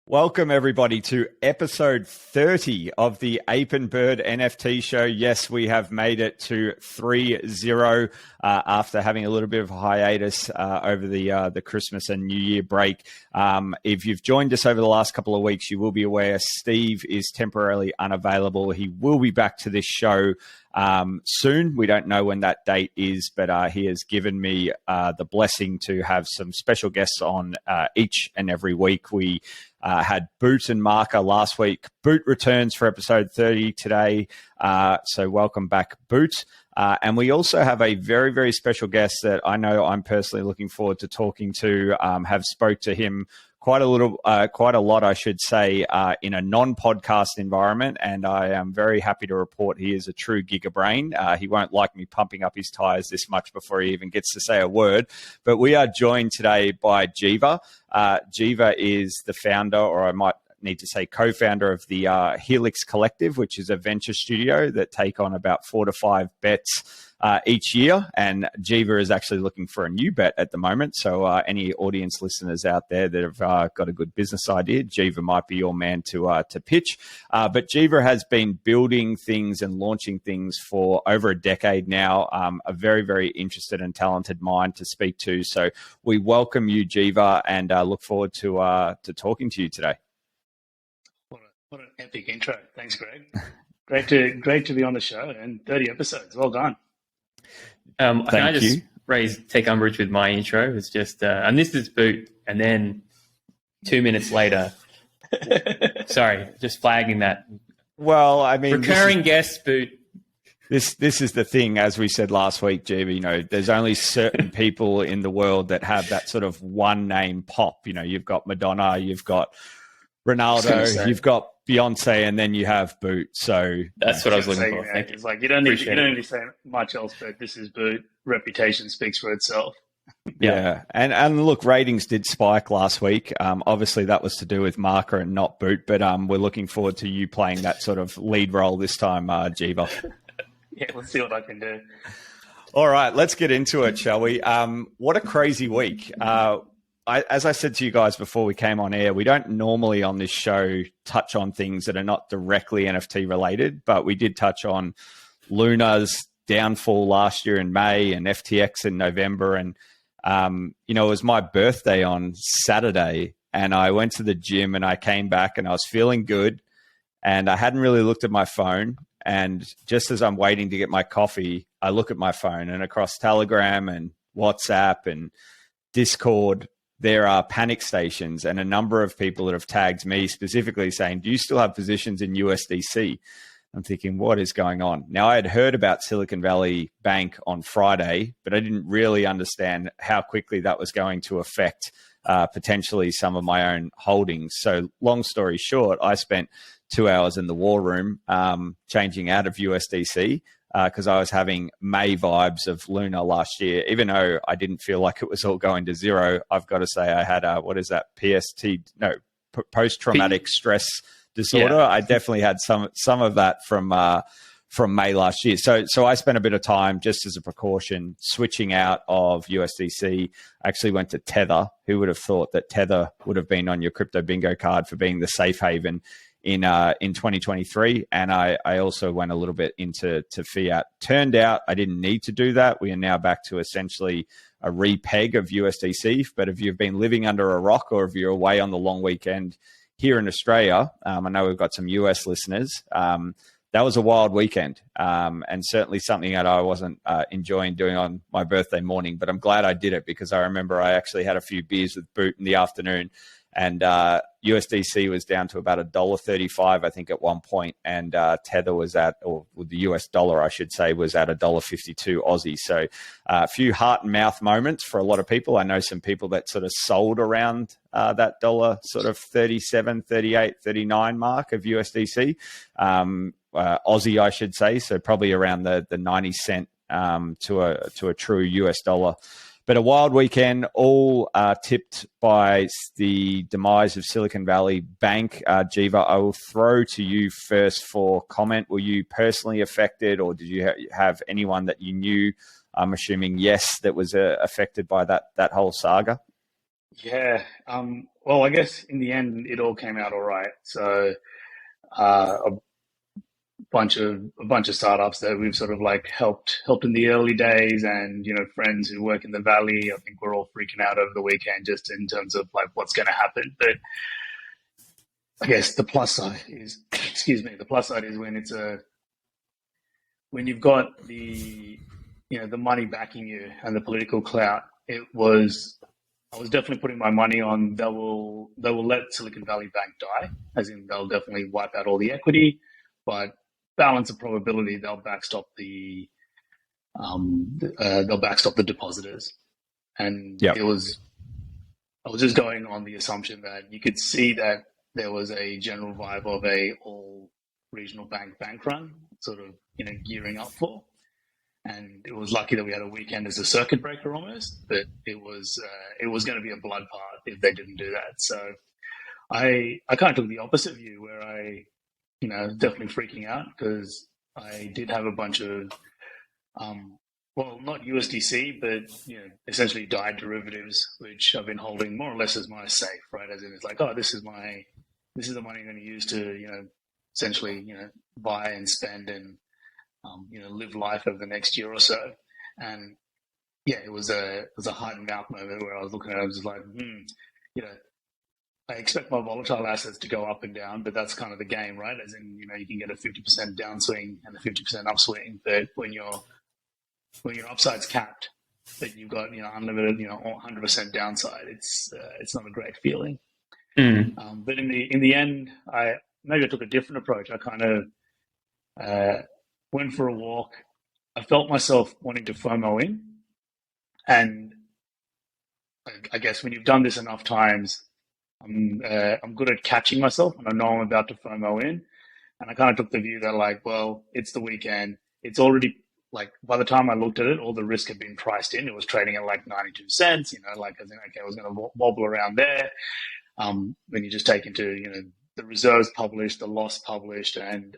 Welcome, everybody, to episode 30 of the Ape and Bird NFT show. Yes, we have made it to 3-0 after having a little bit of a hiatus over the Christmas and New Year break. If you've joined us over the last couple of weeks, you will be aware Steve is temporarily unavailable. He will be back to this show soon. We don't know when that date is, but he has given me the blessing to have some special guests on each and every week. We had Boot and Marker last week. Boot returns for episode 30 today. So welcome back, Boot. And we also have a very, very special guest that I know I'm personally looking forward to talking to. Have spoke to him quite a lot, I should say, in a non-podcast environment. And I am very happy to report he is a true gigabrain. He won't like me pumping up his tires this much before he even gets to say a word. But we are joined today by Jiva. Jiva is the founder, or I might need to say co-founder of the Helix Collective, which is a venture studio that take on about 4 to 5 bets each year. And Jiva is actually looking for a new bet at the moment. So any audience listeners out there that have got a good business idea, Jiva might be your man to pitch. But Jiva has been building things and launching things for over a decade now. A very, very interested and talented mind to speak to. So we welcome you, Jiva, and look forward to talking to you today. What an epic intro. Thanks, Greg. Great to be on the show, and 30 episodes. Well done. Can I just take umbrage with my intro? It's just, and this is Boot, and then 2 minutes later, sorry, just flagging that. Well, I mean, recurring guest, Boot. This is the thing, as we said last week, Jiva, you know, there's only certain people in the world that have that sort of one name pop. You know, you've got Madonna, you've got Ronaldo, you've got Beyonce, and then you have Boot. So that's what I was looking for. Thank you. It's like you don't need to say much else, but this is Boot. Reputation speaks for itself. Yeah. And look, ratings did spike last week. Obviously, that was to do with Marker and not Boot, but we're looking forward to you playing that sort of lead role this time, Jiva. Yeah, let's see what I can do. All right, let's get into it, shall we? What a crazy week. As I said to you guys before we came on air, we don't normally on this show touch on things that are not directly NFT related, but we did touch on Luna's downfall last year in May and FTX in November. And, you know, it was my birthday on Saturday, and I went to the gym and I came back and I was feeling good, and I hadn't really looked at my phone. And just as I'm waiting to get my coffee, I look at my phone, and across Telegram and WhatsApp and Discord, there are panic stations and a number of people that have tagged me specifically saying, do you still have positions in USDC? I'm thinking, what is going on? Now, I had heard about Silicon Valley Bank on Friday, but I didn't really understand how quickly that was going to affect potentially some of my own holdings. So long story short, I spent 2 hours in the war room changing out of USDC because I was having May vibes of Luna last year. Even though I didn't feel like it was all going to zero, I've got to say I had post-traumatic stress disorder. Yeah. I definitely had some of that from May last year. So I spent a bit of time just as a precaution switching out of USDC. I actually went to Tether. Who would have thought that Tether would have been on your crypto bingo card for being the safe haven in 2023, and I also went a little bit into fiat. Turned out I didn't need to do that. We are now back to essentially a repeg of USDC. But if you've been living under a rock, or if you're away on the long weekend here in Australia, I know we've got some US listeners. That was a wild weekend, and certainly something that I wasn't enjoying doing on my birthday morning. But I'm glad I did it, because I remember I actually had a few beers with Boot in the afternoon. And USDC was down to about $1.35, I think, at one point, and Tether was at, or the US dollar, I should say, was at $1.52 Aussie. So a few heart and mouth moments for a lot of people. I know some people that sort of sold around that dollar sort of 37, 38, 39 mark of USDC, Aussie, I should say. So probably around the 90 cent to a true US dollar. But a wild weekend, all tipped by the demise of Silicon Valley Bank. Jiva, I will throw to you first for comment. Were you personally affected, or did you have anyone that you knew, I'm assuming yes, that was affected by that whole saga? Yeah, Well, I guess in the end, it all came out all right. So a bunch of startups that we've sort of like helped in the early days, and friends who work in the valley. I think we're all freaking out over the weekend just in terms of like what's going to happen. But I guess the plus side is, excuse me, the plus side is when you've got the the money backing you and the political clout. I was definitely putting my money on they will let Silicon Valley Bank die, as in they'll definitely wipe out all the equity, but balance of probability they'll backstop the depositors. And Yep. I was just going on the assumption that you could see that there was a general vibe of a all regional bank run, sort of gearing up for. And it was lucky that we had a weekend as a circuit breaker almost, but it was going to be a blood bath if they didn't do that. So I kind of took the opposite view, where I definitely freaking out, because I did have a bunch of well, not USDC, but essentially DAI derivatives, which I've been holding more or less as my safe, right? As in, it's like, oh, this is the money I'm going to use to essentially buy and spend and live life over the next year or so. And yeah, it was a heart and mouth moment where I was looking at it, I was just like, I expect my volatile assets to go up and down, but that's kind of the game, right? As in, you can get a 50% downswing and a 50% upswing, but when your upside's capped, but you've got unlimited 100% downside, it's not a great feeling. But in the end, I took a different approach. I kind of went for a walk. I felt myself wanting to FOMO in, and I guess when you've done this enough times, I'm good at catching myself, and I know I'm about to FOMO in. And I kind of took the view that, like, well, it's the weekend. It's already, like, by the time I looked at it, all the risk had been priced in. It was trading at like 92 cents, like, as in, okay, I was going to wobble around there. When you just take into, the reserves published, the loss published, and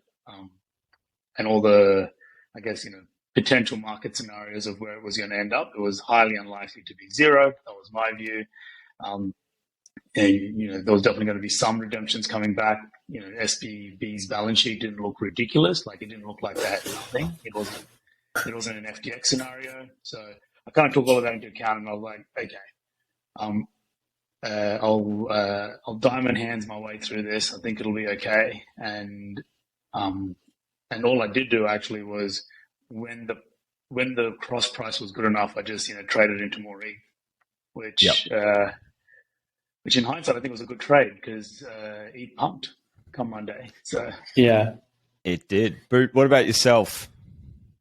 all the, I guess, potential market scenarios of where it was going to end up, it was highly unlikely to be zero. That was my view. And, there was definitely going to be some redemptions coming back. SBB's balance sheet didn't look ridiculous. Like, it didn't look like that. Nothing. It wasn't an FTX scenario. So I kind of took all of that into account, and I was like, okay, I'll diamond hands my way through this. I think it'll be okay. And all I did do actually was, when the cross price was good enough, I just traded into more ETH, which in hindsight I think was a good trade, because ETH pumped come Monday. So yeah, it did. Boot, what about yourself?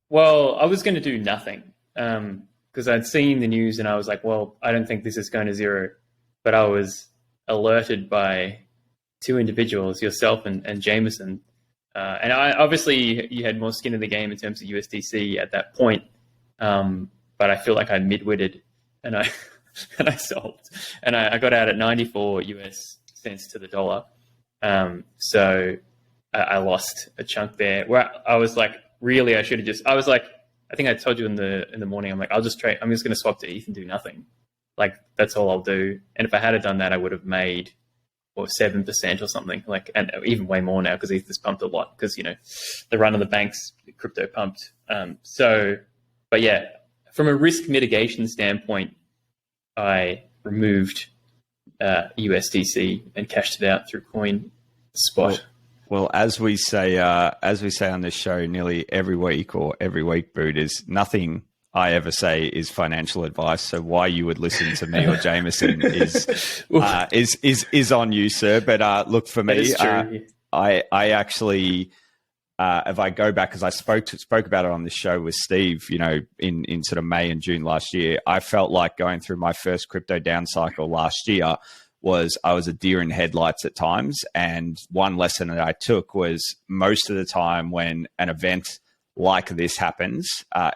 Well, I was going to do nothing because I'd seen the news and I was like, well, I don't think this is going to zero. But I was alerted by two individuals, yourself and Jameson. And obviously you had more skin in the game in terms of USDC at that point. But I feel like I midwitted and I and I sold. And I got out at 94 US cents to the dollar. So I lost a chunk there, where I was like, really, I should have just, I was like, I think I told you in the morning, I'm like, I'm just going to swap to ETH and do nothing. Like, that's all I'll do. And if I had done that, I would have made 7% or something, like, and even way more now, because ETH has pumped a lot, because, the run of the banks, crypto pumped. But yeah, from a risk mitigation standpoint, I removed USDC and cashed it out through Coin Spot. Well, as we say on this show nearly every week, Boot, is nothing I ever say is financial advice. So why you would listen to me or Jameson is on you, sir. But look, for me, I actually, if I go back, because I spoke about it on this show with Steve, in sort of May and June last year, I felt like going through my first crypto down cycle last year I was a deer in headlights at times. And one lesson that I took was, most of the time when an event like this happens,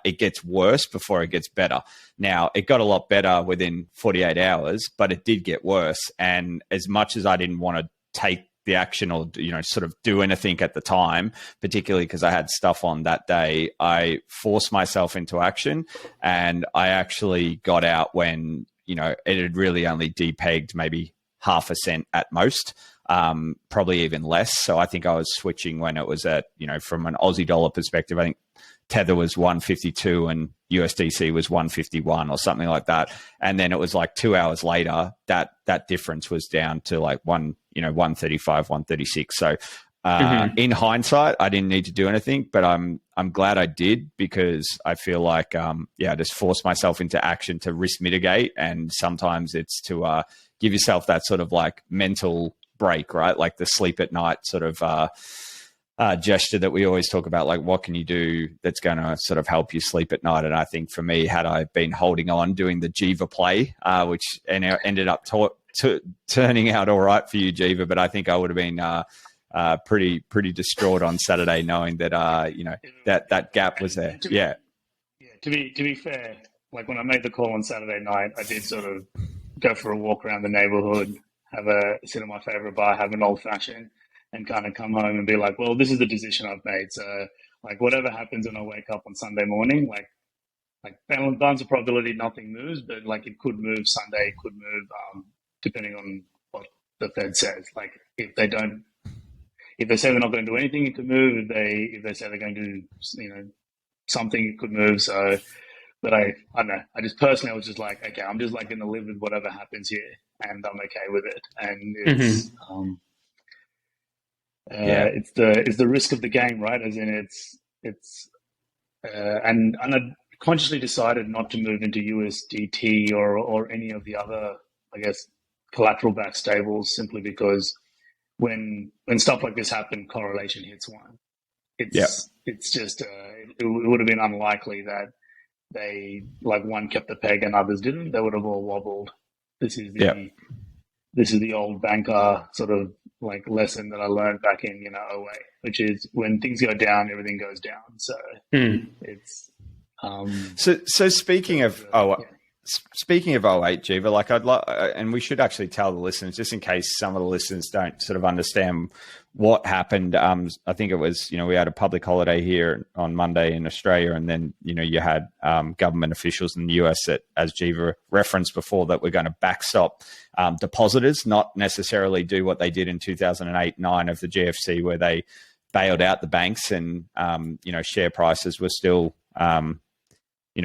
it gets worse before it gets better. Now, it got a lot better within 48 hours, but it did get worse. And as much as I didn't want to take the action or, sort of do anything at the time, particularly because I had stuff on that day, I forced myself into action, and I actually got out when, it had really only depegged maybe half a cent at most, probably even less. So I think I was switching when it was at, from an Aussie dollar perspective, I think Tether was 152 and USDC was 151 or something like that. And then it was like 2 hours later, that difference was down to like 135, 136. So in hindsight, I didn't need to do anything, but I'm glad I did, because I feel like I just forced myself into action to risk mitigate. And sometimes it's to give yourself that sort of like mental break, right? Like the sleep at night sort of gesture that we always talk about, like what can you do that's going to sort of help you sleep at night. And I think for me, had I been holding on doing the Jiva play, which ended up turning out all right for you, Jiva, but I think I would have been pretty distraught on Saturday, knowing that that gap was there. To be fair, like when I made the call on Saturday night, I did sort of go for a walk around the neighborhood, sit in my favorite bar, have an old fashioned, and kind of come home and be like, well, this is the decision I've made. So like whatever happens when I wake up on Sunday morning, like balance of probability, nothing moves, but like it could move Sunday, it could move depending on what the Fed says. Like if they say they're not going to do anything, it could move. If they say they're going to do something, it could move. So, but I don't know. I just personally, I was just like, okay, I'm just like going to live with whatever happens here, and I'm okay with it. And it's it's the risk of the game, right? As in and I consciously decided not to move into USDT or any of the other, I guess, collateral backed stables, simply because when stuff like this happened, correlation hits one. It's just it would have been unlikely that they one kept the peg and others didn't. They would have all wobbled. This is the old banker sort of like lesson that I learned back in 08, which is when things go down, everything goes down. So it's so speaking of Speaking of '08, Jiva, like and we should actually tell the listeners, just in case some of the listeners don't sort of understand what happened. I think it was, we had a public holiday here on Monday in Australia, and then, you had government officials in the US that, as Jiva referenced before, that we're going to backstop depositors, not necessarily do what they did in 2008-9 of the GFC, where they bailed out the banks and, share prices were still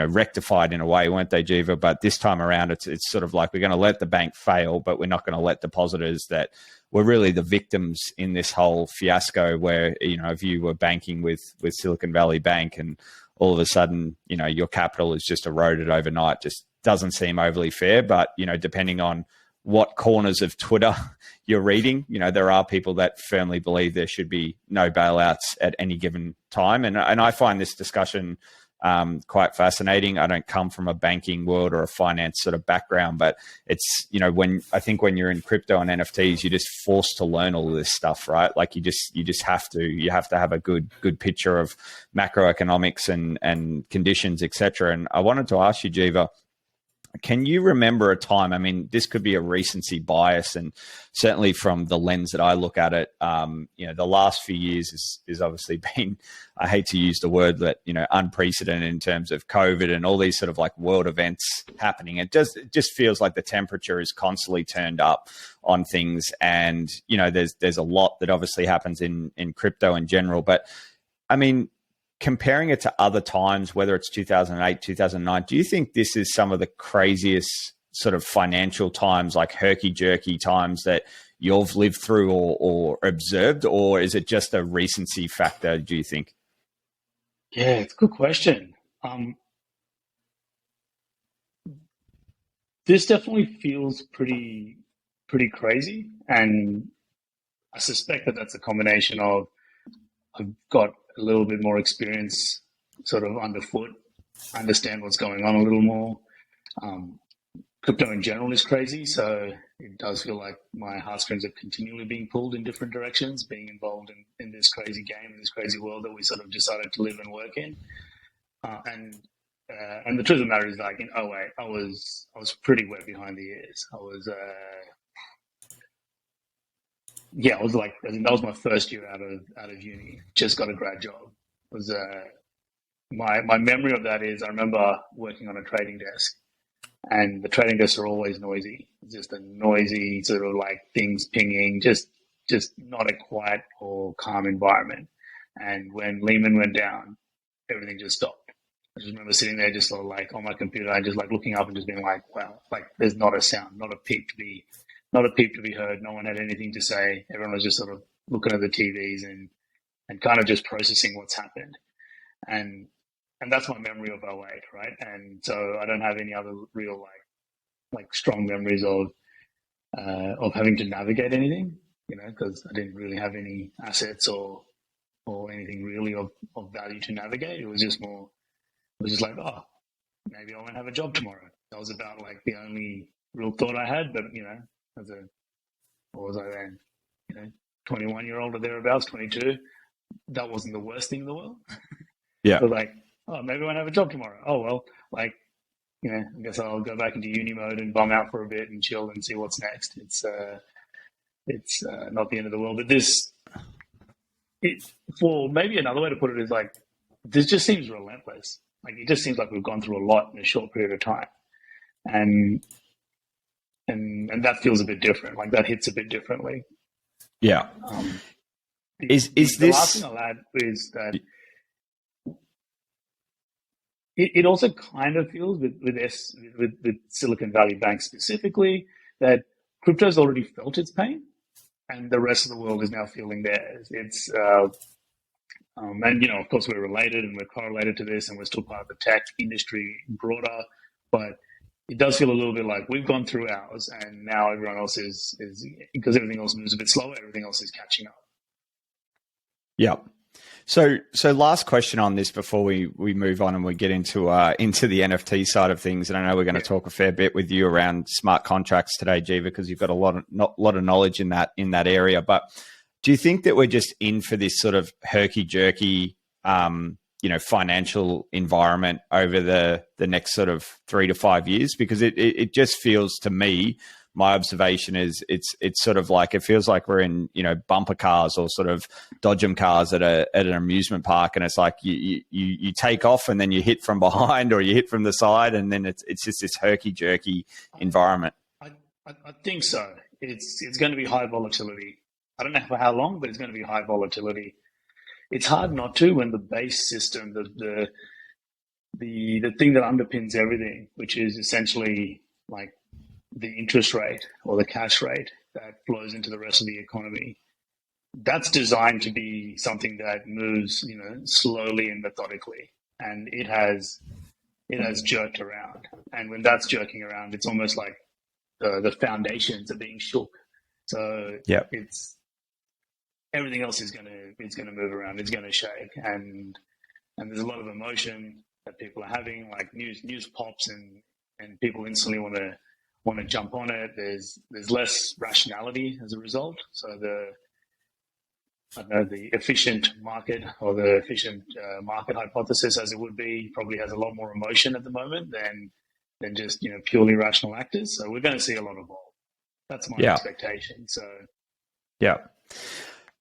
rectified in a way, weren't they, Jiva? But this time around, it's sort of like we're going to let the bank fail, but we're not going to let depositors that were really the victims in this whole fiasco, where, if you were banking with Silicon Valley Bank and all of a sudden, your capital is just eroded overnight, just doesn't seem overly fair. But, depending on what corners of Twitter you're reading, there are people that firmly believe there should be no bailouts at any given time. And I find this discussion quite fascinating. I don't come from a banking world or a finance sort of background, but it's, when you're in crypto and NFTs, you're just forced to learn all of this stuff, right? Like you just have to have a good picture of macroeconomics and conditions, etc. And I wanted to ask you, Jiva, can you remember a time? I mean, this could be a recency bias, and certainly from the lens that I look at it, the last few years is obviously been, I hate to use the word, but unprecedented in terms of COVID and all these sort of like world events happening. It just feels like the temperature is constantly turned up on things, and there's a lot that obviously happens in crypto in general. But I mean, comparing it to other times, whether it's 2008, 2009, do you think this is some of the craziest sort of financial times, like herky-jerky times that you've lived through or observed, or is it just a recency factor, do you think? Yeah, it's a good question. This definitely feels pretty crazy, and I suspect that that's a combination of I've got a little bit more experience sort of underfoot, understand what's going on a little more. Crypto in general is crazy, so it does feel like my heartstrings are continually being pulled in different directions, being involved in this crazy game, in this crazy world that we sort of decided to live and work in. And the truth of the matter is, like in '08, I was pretty wet behind the ears. I was like, that was my first year out of uni. Just got a grad job. It was my memory of that is I remember working on a trading desk, and the trading desks are always noisy. It's just a noisy sort of like things pinging, just not a quiet or calm environment. And when Lehman went down, everything just stopped. I just remember sitting there just sort of like on my computer and just like looking up and just being like, wow, like there's not a sound, not a peep to be heard. No one had anything to say. Everyone was just sort of looking at the TVs and kind of just processing what's happened. And that's my memory of '08, right? And so I don't have any other real like strong memories of having to navigate anything, because I didn't really have any assets or anything really of value to navigate. It was just like, oh, maybe I won't have a job tomorrow. That was about like the only real thought I had. But what was I then? 21-year-old or thereabouts, 22. That wasn't the worst thing in the world. Yeah. But like, oh, maybe I won't have a job tomorrow. Oh well, like, I guess I'll go back into uni mode and bum out for a bit and chill and see what's next. It's not the end of the world. But for maybe another way to put it is like, this just seems relentless. Like it just seems like we've gone through a lot in a short period of time, and that feels a bit different. Like that hits a bit differently. Yeah. Is the this last thing I'll add is that it also kind of feels with Silicon Valley Bank specifically that crypto's already felt its pain, and the rest of the world is now feeling theirs. It's and of course we're related and we're correlated to this, and we're still part of the tech industry broader, but it does feel a little bit like we've gone through ours, and now everyone else is because everything else moves a bit slower. Everything else is catching up. Yeah. So last question on this before we move on and we get into the NFT side of things. And I know we're going to talk a fair bit with you around smart contracts today, Jiva, because you've got a lot of knowledge in that area. But do you think that we're just in for this sort of herky-jerky, financial environment over the next sort of 3 to 5 years? Because it just feels to me, my observation is it's sort of like, it feels like we're in, bumper cars or sort of dodgem cars at an amusement park. And it's like you take off and then you hit from behind or you hit from the side. And then it's just this herky-jerky environment. I think so. It's going to be high volatility. I don't know for how long, but it's going to be high volatility. It's hard not to when the base system, the thing that underpins everything, which is essentially like the interest rate or the cash rate that flows into the rest of the economy, that's designed to be something that moves, slowly and methodically. And it has jerked around. And when that's jerking around, it's almost like the foundations are being shook. So it's everything else is going to move around. It's going to shake, and there's a lot of emotion that people are having. Like news pops, and people instantly want to jump on it. There's less rationality as a result. So the efficient market or the efficient market hypothesis, as it would be, probably has a lot more emotion at the moment than just purely rational actors. So we're going to see a lot of vol. That's my expectation. So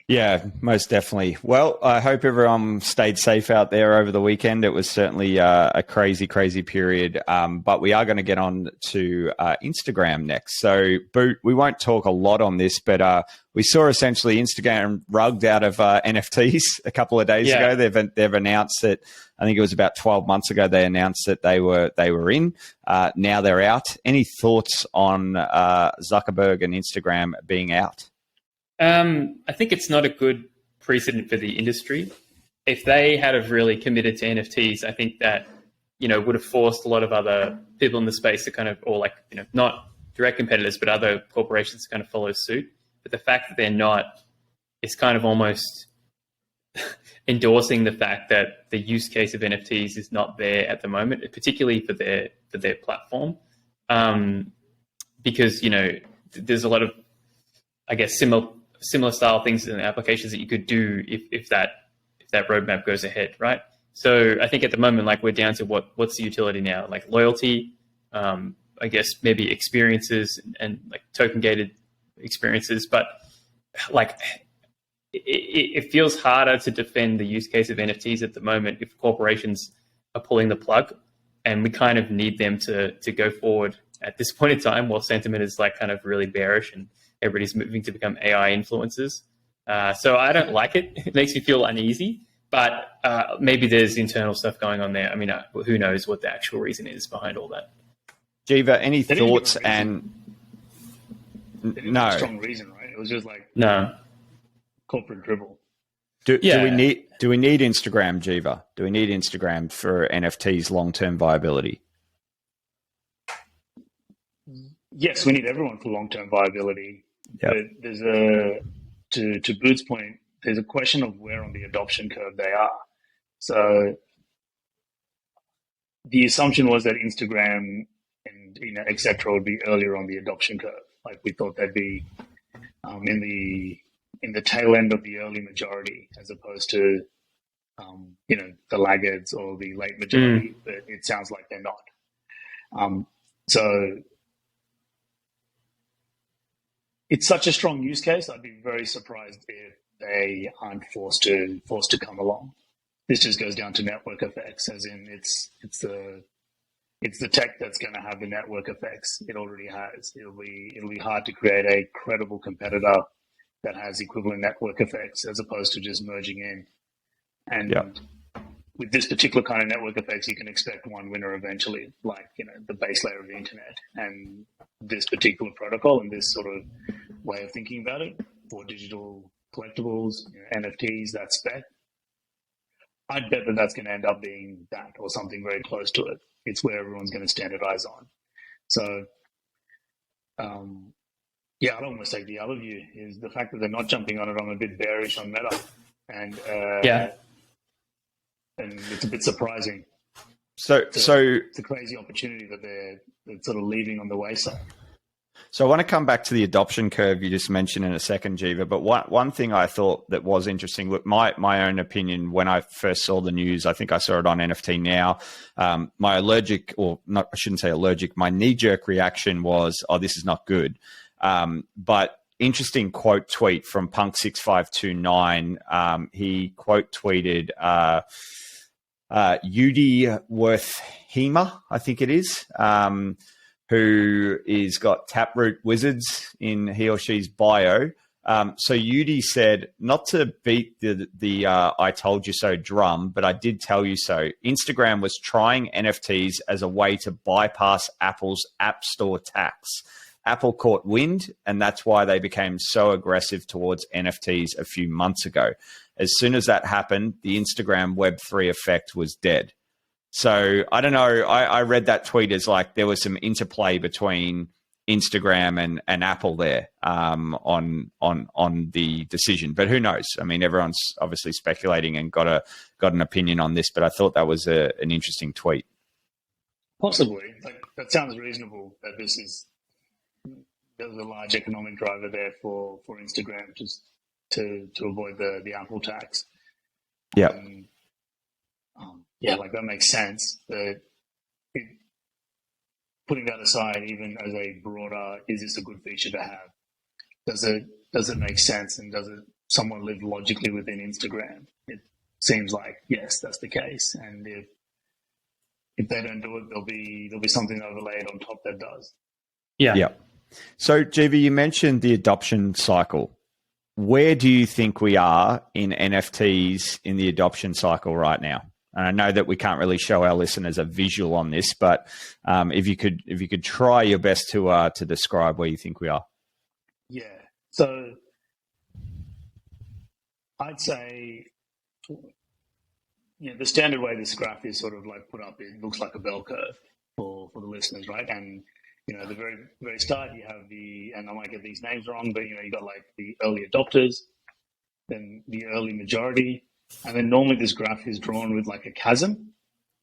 yeah, most definitely. Well, I hope everyone stayed safe out there over the weekend. It was certainly a crazy, crazy period. But we are going to get on to Instagram next. So, Boot, we won't talk a lot on this, but we saw essentially Instagram rugged out of NFTs a couple of days ago. They've announced that, I think it was about 12 months ago, they announced that they were in. Now they're out. Any thoughts on Zuckerberg and Instagram being out? I think it's not a good precedent for the industry. If they had have really committed to NFTs, I think that, would have forced a lot of other people in the space to kind of, or like, not direct competitors, but other corporations to kind of follow suit. But the fact that they're not is kind of almost endorsing the fact that the use case of NFTs is not there at the moment, particularly for their platform. Because, there's a lot of, I guess, similar style things and applications that you could do if that roadmap goes ahead, right? So I think at the moment, like, we're down to what's the utility now? Like loyalty, I guess maybe experiences and like token gated experiences, but like it feels harder to defend the use case of NFTs at the moment if corporations are pulling the plug and we kind of need them to go forward at this point in time, while sentiment is like kind of really bearish and everybody's moving to become AI influencers. So I don't like it. It makes me feel uneasy, but maybe there's internal stuff going on there. I mean, who knows what the actual reason is behind all that. Jiva, any They didn't give a thoughts? reason. And They didn't give no, a strong reason, right? It was just like No. corporate dribble. do Yeah. we need Instagram, Jiva? Do we need Instagram for NFTs long-term viability? Yes, we need everyone for long-term viability. Yep. But there's to Boot's point, there's a question of where on the adoption curve they are. So the assumption was that Instagram and et cetera would be earlier on the adoption curve. Like we thought they'd be in the tail end of the early majority, as opposed to the laggards or the late majority. But it sounds like they're not. So it's such a strong use case. I'd be very surprised if they aren't forced to come along. This just goes down to network effects, as in it's the tech that's going to have the network effects. It already has. It'll be hard to create a credible competitor that has equivalent network effects, as opposed to just merging in. And with this particular kind of network effects, you can expect one winner eventually, like the base layer of the internet. And this particular protocol and this sort of way of thinking about it for digital collectibles, NFTs, that spec, I'd bet that that's going to end up being that or something very close to it. It's where everyone's going to standardize on. So, I'd almost take the other view, is the fact that they're not jumping on it. I'm a bit bearish on Meta, and it's a bit surprising. So it's a crazy opportunity that they're sort of leaving on the wayside. So I want to come back to the adoption curve you just mentioned in a second, Jiva. But one thing I thought that was interesting, look, my own opinion when I first saw the news, I think I saw it on NFT Now. My my knee-jerk reaction was, oh, this is not good. But interesting quote tweet from Punk6529. He quote tweeted Udi Worthhema, I think it is, who is got Taproot Wizards in he or she's bio. So Udi said, not to beat the I told you so drum, but I did tell you so. Instagram was trying NFTs as a way to bypass Apple's App Store tax. Apple caught wind, and that's why they became so aggressive towards NFTs a few months ago. As soon as that happened, the Instagram Web3 effect was dead. So I don't know. I read that tweet as like there was some interplay between Instagram and Apple there on the decision. But who knows? I mean, everyone's obviously speculating and got an opinion on this. But I thought that was an interesting tweet. Possibly, that sounds reasonable. That there's a large economic driver there for Instagram, just to avoid the Apple tax. Yeah. That makes sense. But putting that aside, even as a broader, is this a good feature to have? Does it make sense, and does it somewhat live logically within Instagram? It seems like yes, that's the case. And if they don't do it, there'll be something overlaid on top that does. Yeah. So, Jiva, you mentioned the adoption cycle. Where do you think we are in NFTs in the adoption cycle right now? And I know that we can't really show our listeners a visual on this, but if you could try your best to describe where you think we are. Yeah. So I'd say, the standard way this graph is sort of like put up, it looks like a bell curve for the listeners, right? And the very, very start, you have and I might get these names wrong, but you got like the early adopters, then the early majority, and then normally this graph is drawn with like a chasm,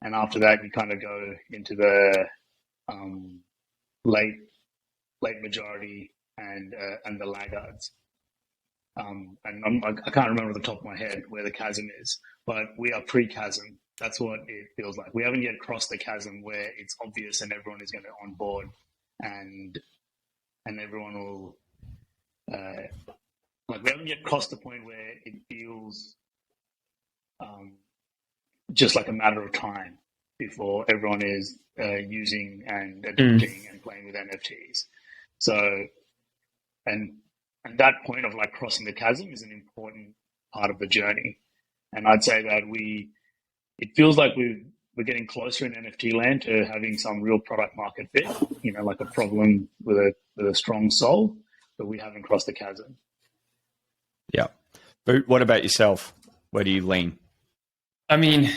and after that you kind of go into the late majority and the laggards. And I can't remember off the top of my head where the chasm is, but we are pre-chasm. That's what it feels like. We haven't yet crossed the chasm where it's obvious and everyone is going to onboard, and everyone will we haven't yet crossed the point where it feels just like a matter of time. before everyone is using and adopting and playing with NFTs. So, and that point of like crossing the chasm is an important part of the journey. And I'd say that it feels like we're getting closer in NFT land to having some real product market fit, like a problem with a strong soul, but we haven't crossed the chasm. Yeah. But what about yourself? Where do you lean? I mean,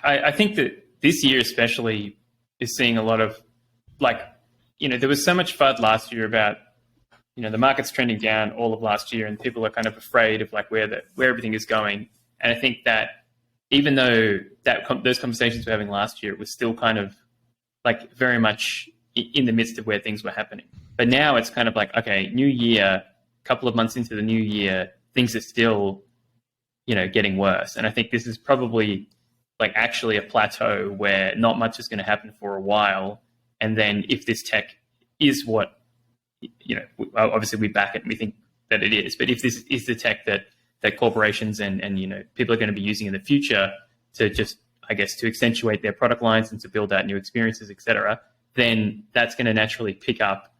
I think that this year especially is seeing a lot of there was so much FUD last year about, the market's trending down all of last year and people are kind of afraid of like where everything is going. And I think that even though those conversations we were having last year, it was still kind of like very much in the midst of where things were happening. But now it's kind of like, okay, new year, couple of months into the new year, things are still, getting worse. And I think this is probably like actually a plateau where not much is going to happen for a while. And then if this tech is what, obviously we back it and we think that it is, but if this is the tech that corporations and people are going to be using in the future to just, I guess, to accentuate their product lines and to build out new experiences, et cetera, then that's going to naturally pick up.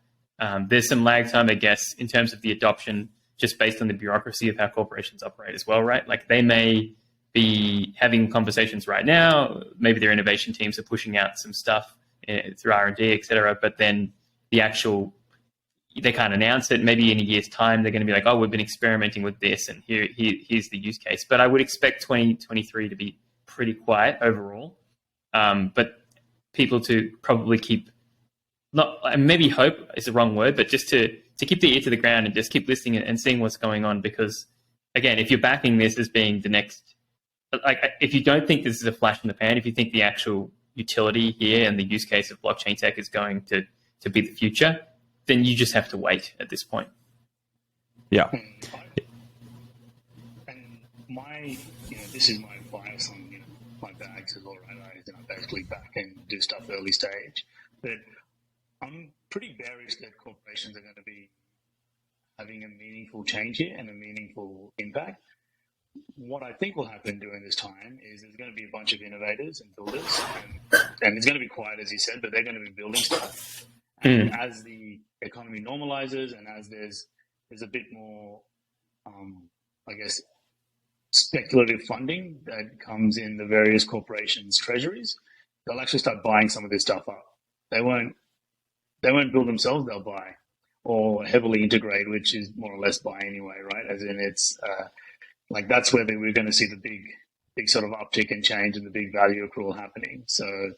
There's some lag time, I guess, in terms of the adoption, just based on the bureaucracy of how corporations operate as well, right? Like they may be having conversations right now, maybe their innovation teams are pushing out some stuff through R&D, et cetera, but then they can't announce it. Maybe in a year's time, they're going to be like, oh, we've been experimenting with this and here's the use case. But I would expect 2023 to be pretty quiet overall. But people to probably keep, maybe hope is the wrong word, but just to keep the ear to the ground and just keep listening and seeing what's going on. Because again, if you're backing this as being the next, if you don't think this is a flash in the pan, if you think the actual utility here and the use case of blockchain tech is going to be the future, then you just have to wait at this point. Yeah. And this is my bias on my bags as well, right? I basically back and do stuff early stage, but I'm pretty bearish that corporations are going to be having a meaningful change here and a meaningful impact. What I think will happen during this time is there's going to be a bunch of innovators and builders, and it's going to be quiet, as you said, but they're going to be building stuff. And as the economy normalizes and as there's a bit more, I guess, speculative funding that comes in the various corporations' treasuries, they'll actually start buying some of this stuff up. They won't build themselves, they'll buy, or heavily integrate, which is more or less buy anyway, right? As in it's that's where we're going to see the big sort of uptick and change and the big value accrual happening. So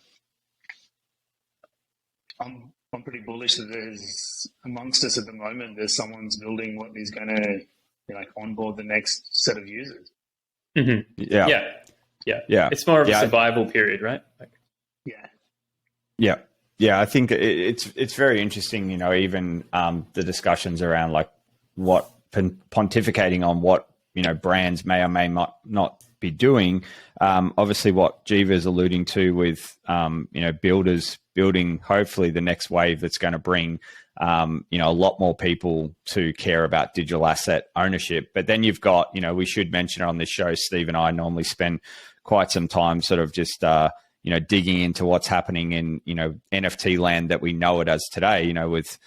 I'm pretty bullish that there's amongst us at the moment, there's someone's building what is going to onboard the next set of users. Mm-hmm. Yeah. It's more of a survival period, right? Yeah. I think it's very interesting. Even the discussions around what pontificating on what brands may or may not be doing. Obviously, what Jiva is alluding to with builders building hopefully the next wave that's going to bring a lot more people to care about digital asset ownership. But then you've got we should mention on this show, Steve and I normally spend quite some time sort of just digging into what's happening in NFT land that we know it as today. With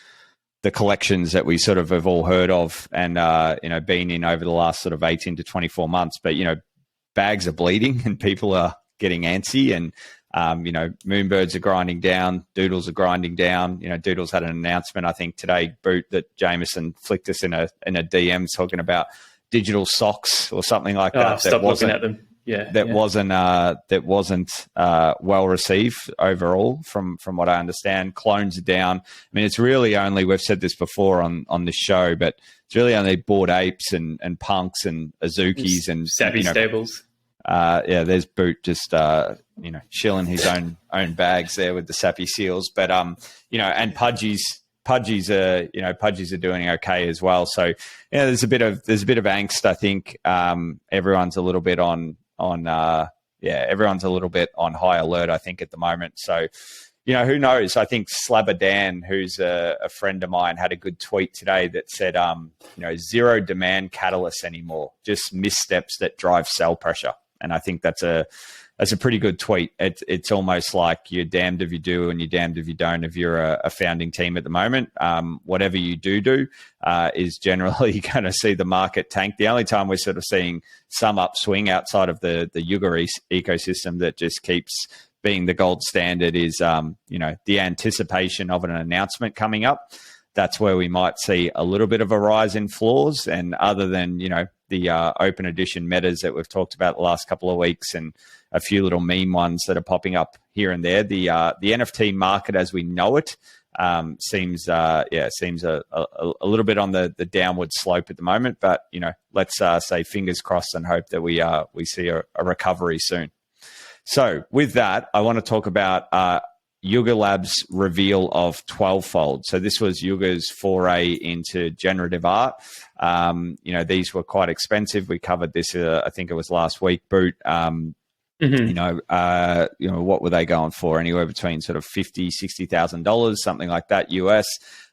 the collections that we sort of have all heard of and been in over the last sort of 18 to 24 months. But bags are bleeding and people are getting antsy, and Moonbirds are grinding down, Doodles are grinding down. Doodles had an announcement, I think today, Boot, that Jameson flicked us in a DM talking about digital socks or something like that. Stop looking at them. That wasn't well received overall from what I understand. Clones are down. I mean, it's really only, we've said this before on this show, but it's really only Bored Apes and Punks and Azukis and Sappy Stables. There's Boot just shilling his own bags there with the Sappy Seals, but and Pudgies are doing okay as well. So there's a bit of angst. I think everyone's a little bit on high alert, I think, at the moment. So who knows? I think Slabber Dan, who's a friend of mine, had a good tweet today that said zero demand catalysts anymore, just missteps that drive sell pressure. And I think that's a that's a pretty good tweet. It's almost like you're damned if you do and you're damned if you don't if you're a founding team at the moment. Whatever you do is generally going to see the market tank. The only time we're sort of seeing some upswing outside of the Yuga ecosystem that just keeps being the gold standard is, the anticipation of an announcement coming up. That's where we might see a little bit of a rise in floors. And other than, the open edition metas that we've talked about the last couple of weeks and a few little meme ones that are popping up here and there, the NFT market as we know it seems a little bit on the downward slope at the moment. But, let's say fingers crossed and hope that we see a recovery soon. So with that, I want to talk about Yuga Labs' reveal of 12-fold. So this was Yuga's foray into generative art. These were quite expensive. We covered this, I think it was last week, Boot. What were they going for? Anywhere between sort of $50,000-$60,000, something like that, US.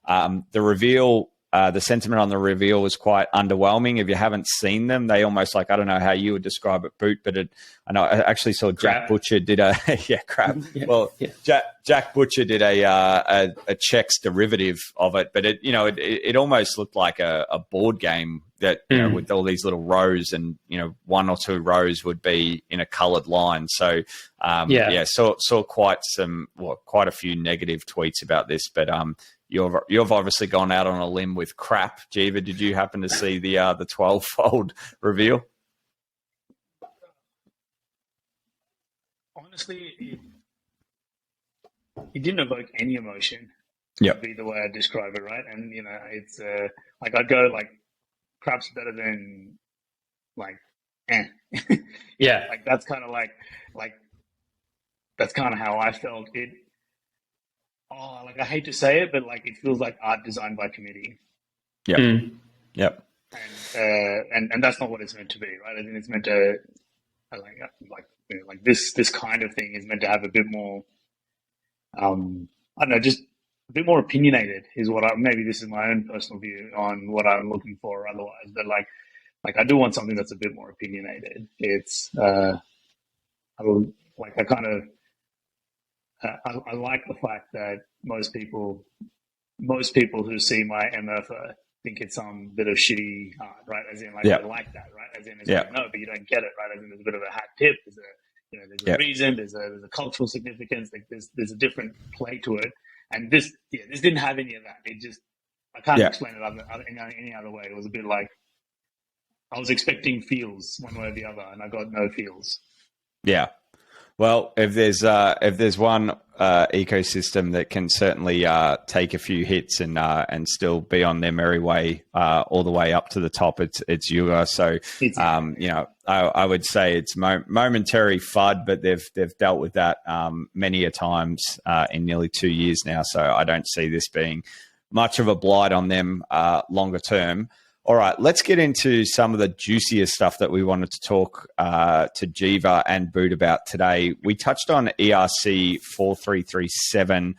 The reveal, the sentiment on the reveal was quite underwhelming. If you haven't seen them, they almost like, I don't know how you would describe it, Boot, but I actually saw Jack Butcher did crap. Yeah, well, yeah. Jack Butcher did a checks derivative of it, but it almost looked like a board game that, with all these little rows and, one or two rows would be in a colored line. So, saw quite a few negative tweets about this, but, You've obviously gone out on a limb with crap. Jiva, did you happen to see the 12-fold reveal? Honestly, it didn't evoke any emotion. Yeah, would be the way I describe it, right? And it's like I'd go like crap's better than like Yeah, like that's kind of like that's kind of how I felt it. Oh, like I hate to say it, but like it feels like art designed by committee. Yeah. Yep. And that's not what it's meant to be, right? I think it's meant to like this kind of thing is meant to have a bit more, I don't know, just a bit more opinionated is what maybe this is my own personal view on what I'm looking for. Otherwise, but like I do want something that's a bit more opinionated. It's I like the fact that most people who see my MFA think it's some bit of shitty art, right? As in, I like that, right? As in, it's like, no, but you don't get it, right? As in, there's a bit of a hat tip. There's a reason. There's a cultural significance. Like there's a different play to it. And this didn't have any of that. It just, I can't explain it any other way. It was a bit like I was expecting feels one way or the other, and I got no feels. Yeah. Well, if there's one ecosystem that can certainly take a few hits and still be on their merry way all the way up to the top, it's Yuga. So I would say it's momentary FUD, but they've dealt with that many a times in nearly 2 years now. So I don't see this being much of a blight on them longer term. All right, let's get into some of the juicier stuff that we wanted to talk to Jiva and Boot about today. We touched on ERC 4337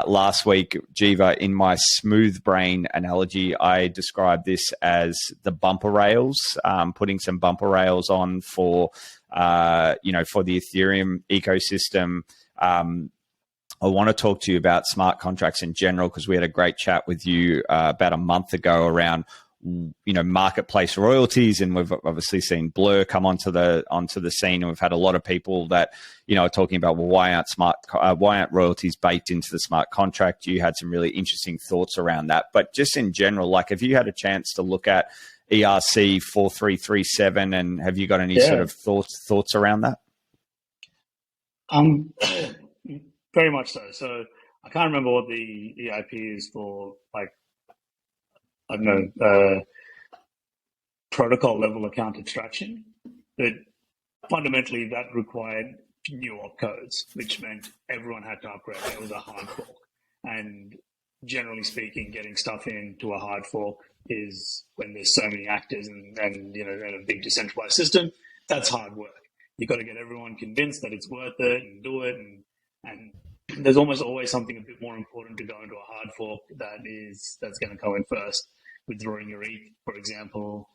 last week. Jiva, in my smooth brain analogy, I described this as the bumper rails, putting some bumper rails on for the Ethereum ecosystem. I want to talk to you about smart contracts in general because we had a great chat with you about a month ago around marketplace royalties, and we've obviously seen Blur come onto the scene, and we've had a lot of people that are talking about, well, why aren't royalties baked into the smart contract? You had some really interesting thoughts around that, but just in general, like, have you had a chance to look at ERC 4337, and have you got any sort of thoughts around that? Very much so. So I can't remember what the EIP is for, like, I don't know, protocol level account abstraction, but fundamentally that required new opcodes, which meant everyone had to upgrade. It was a hard fork. And generally speaking, getting stuff into a hard fork is when there's so many actors and a big decentralized system, that's hard work. You've got to get everyone convinced that it's worth it and do it. And there's almost always something a bit more important to go into a hard fork that's going to go in first. Withdrawing your ETH, for example,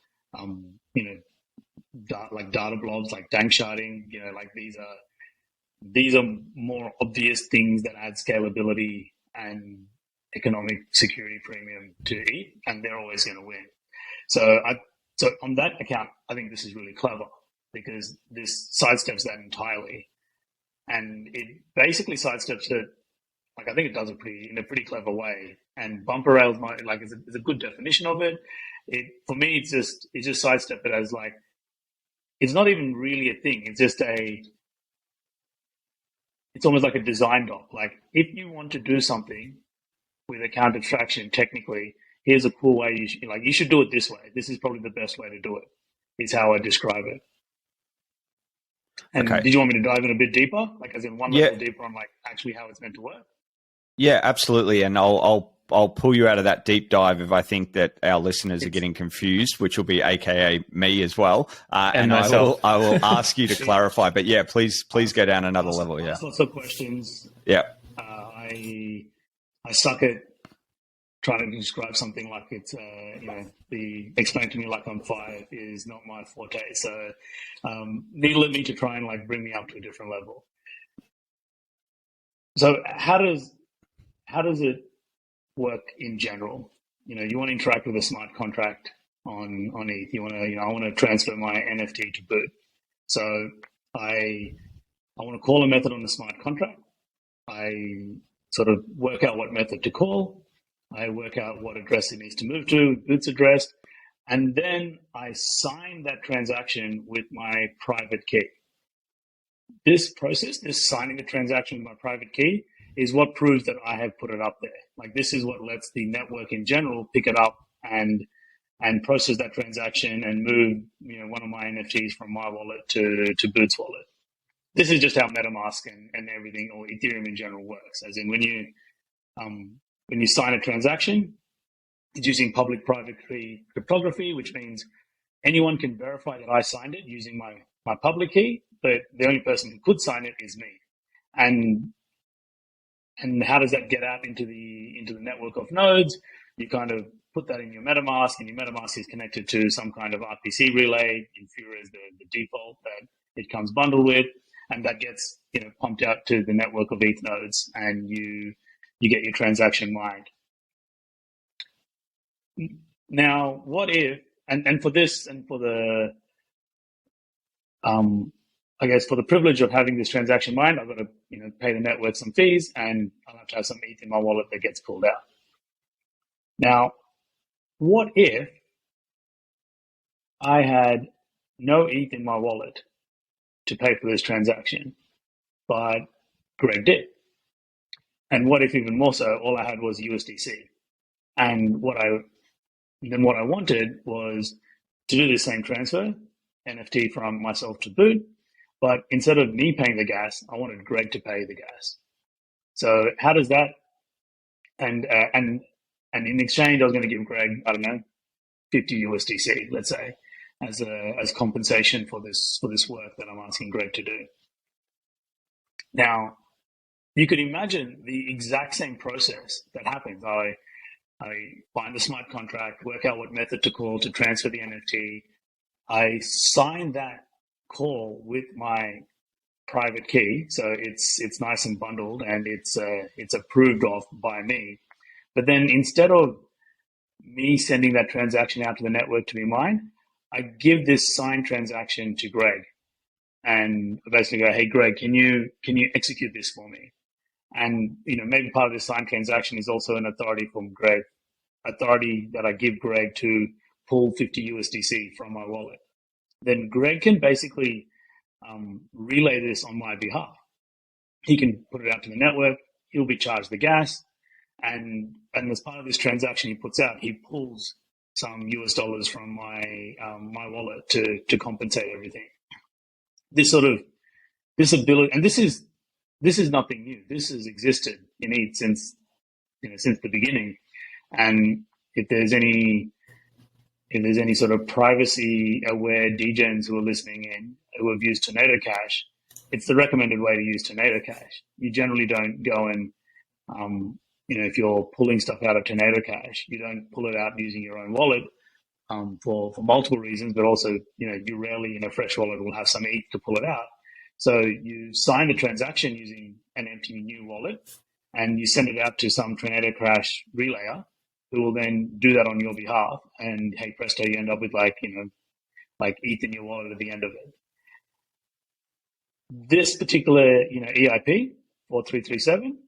like data blobs, like dank sharding. Like these are more obvious things that add scalability and economic security premium to ETH, and they're always going to win. So on that account, I think this is really clever because this sidesteps that entirely, and it basically sidesteps it. Like, I think it does it in a pretty clever way. And bumper rails is a good definition of it. For me, it's just sidestep it as like, it's not even really a thing. It's almost like a design doc. Like, if you want to do something with account abstraction, technically, here's a cool way you should do it this way. This is probably the best way to do it, is how I describe it. And Okay. Did you want me to dive in a bit deeper? Like, as in one level deeper on like actually how it's meant to work? Yeah, absolutely. And I'll pull you out of that deep dive if I think that our listeners are getting confused, which will be AKA me as well. And I will ask you to clarify. But yeah, please go down another level. Yeah. Lots of questions. Yeah. I suck at trying to describe something like it's explain to me like I'm 5 is not my forte. So needle at me to try and like bring me up to a different level. So how does it work in general? You want to interact with a smart contract on ETH. I want to transfer my NFT to boot. So I want to call a method on the smart contract. I sort of work out what method to call. I work out what address it needs to move to, boot's address, and then I sign that transaction with my private key. This process, this signing the transaction with my private key, is what proves that I have put it up there. Like, this is what lets the network in general pick it up and process that transaction and move one of my NFTs from my wallet to Boot's wallet. This is just how MetaMask and everything, or Ethereum in general, works. As in, when you sign a transaction, it's using public-private key cryptography, which means anyone can verify that I signed it using my public key, but the only person who could sign it is me. And how does that get out into the network of nodes? You kind of put that in your MetaMask, and your MetaMask is connected to some kind of RPC relay. Infura is the default that it comes bundled with, and that gets pumped out to the network of ETH nodes, and you get your transaction mined. Now, what if, and for this, and for the, I guess for the privilege of having this transaction mined, I've got to pay the network some fees, and I'll have to have some ETH in my wallet that gets pulled out. Now, what if I had no ETH in my wallet to pay for this transaction, but Greg did? And what if, even more so, all I had was USDC? And what I wanted was to do the same transfer, NFT from myself to Boot, but instead of me paying the gas, I wanted Greg to pay the gas. So how does that? And in exchange, I was going to give Greg, I don't know, 50 USDC, let's say, as compensation for this work that I'm asking Greg to do. Now, you could imagine the exact same process that happens. I find the smart contract, work out what method to call to transfer the NFT. I sign that call with my private key, so it's nice and bundled, and it's approved of by me. But then instead of me sending that transaction out to the network to be mined, I give this signed transaction to Greg, and basically go, "Hey, Greg, can you execute this for me?" And maybe part of this signed transaction is also an authority from Greg, authority that I give Greg to pull 50 USDC from my wallet. Then Greg can basically relay this on my behalf. He can put it out to the network. He'll be charged the gas, and as part of this transaction he puts out, he pulls some US dollars from my wallet to compensate everything. This ability, and this is nothing new. This has existed in ETH since the beginning. And if there's any sort of privacy aware degens who are listening in who have used Tornado Cash, it's the recommended way to use Tornado Cash. You generally don't go and if you're pulling stuff out of Tornado Cash, you don't pull it out using your own wallet. for multiple reasons, but also, you rarely in a fresh wallet will have some ETH to pull it out. So you sign the transaction using an empty new wallet, and you send it out to some Tornado Crash relayer, who will then do that on your behalf. And hey, presto, you end up with like ETH in your wallet at the end of it. This particular, EIP 4337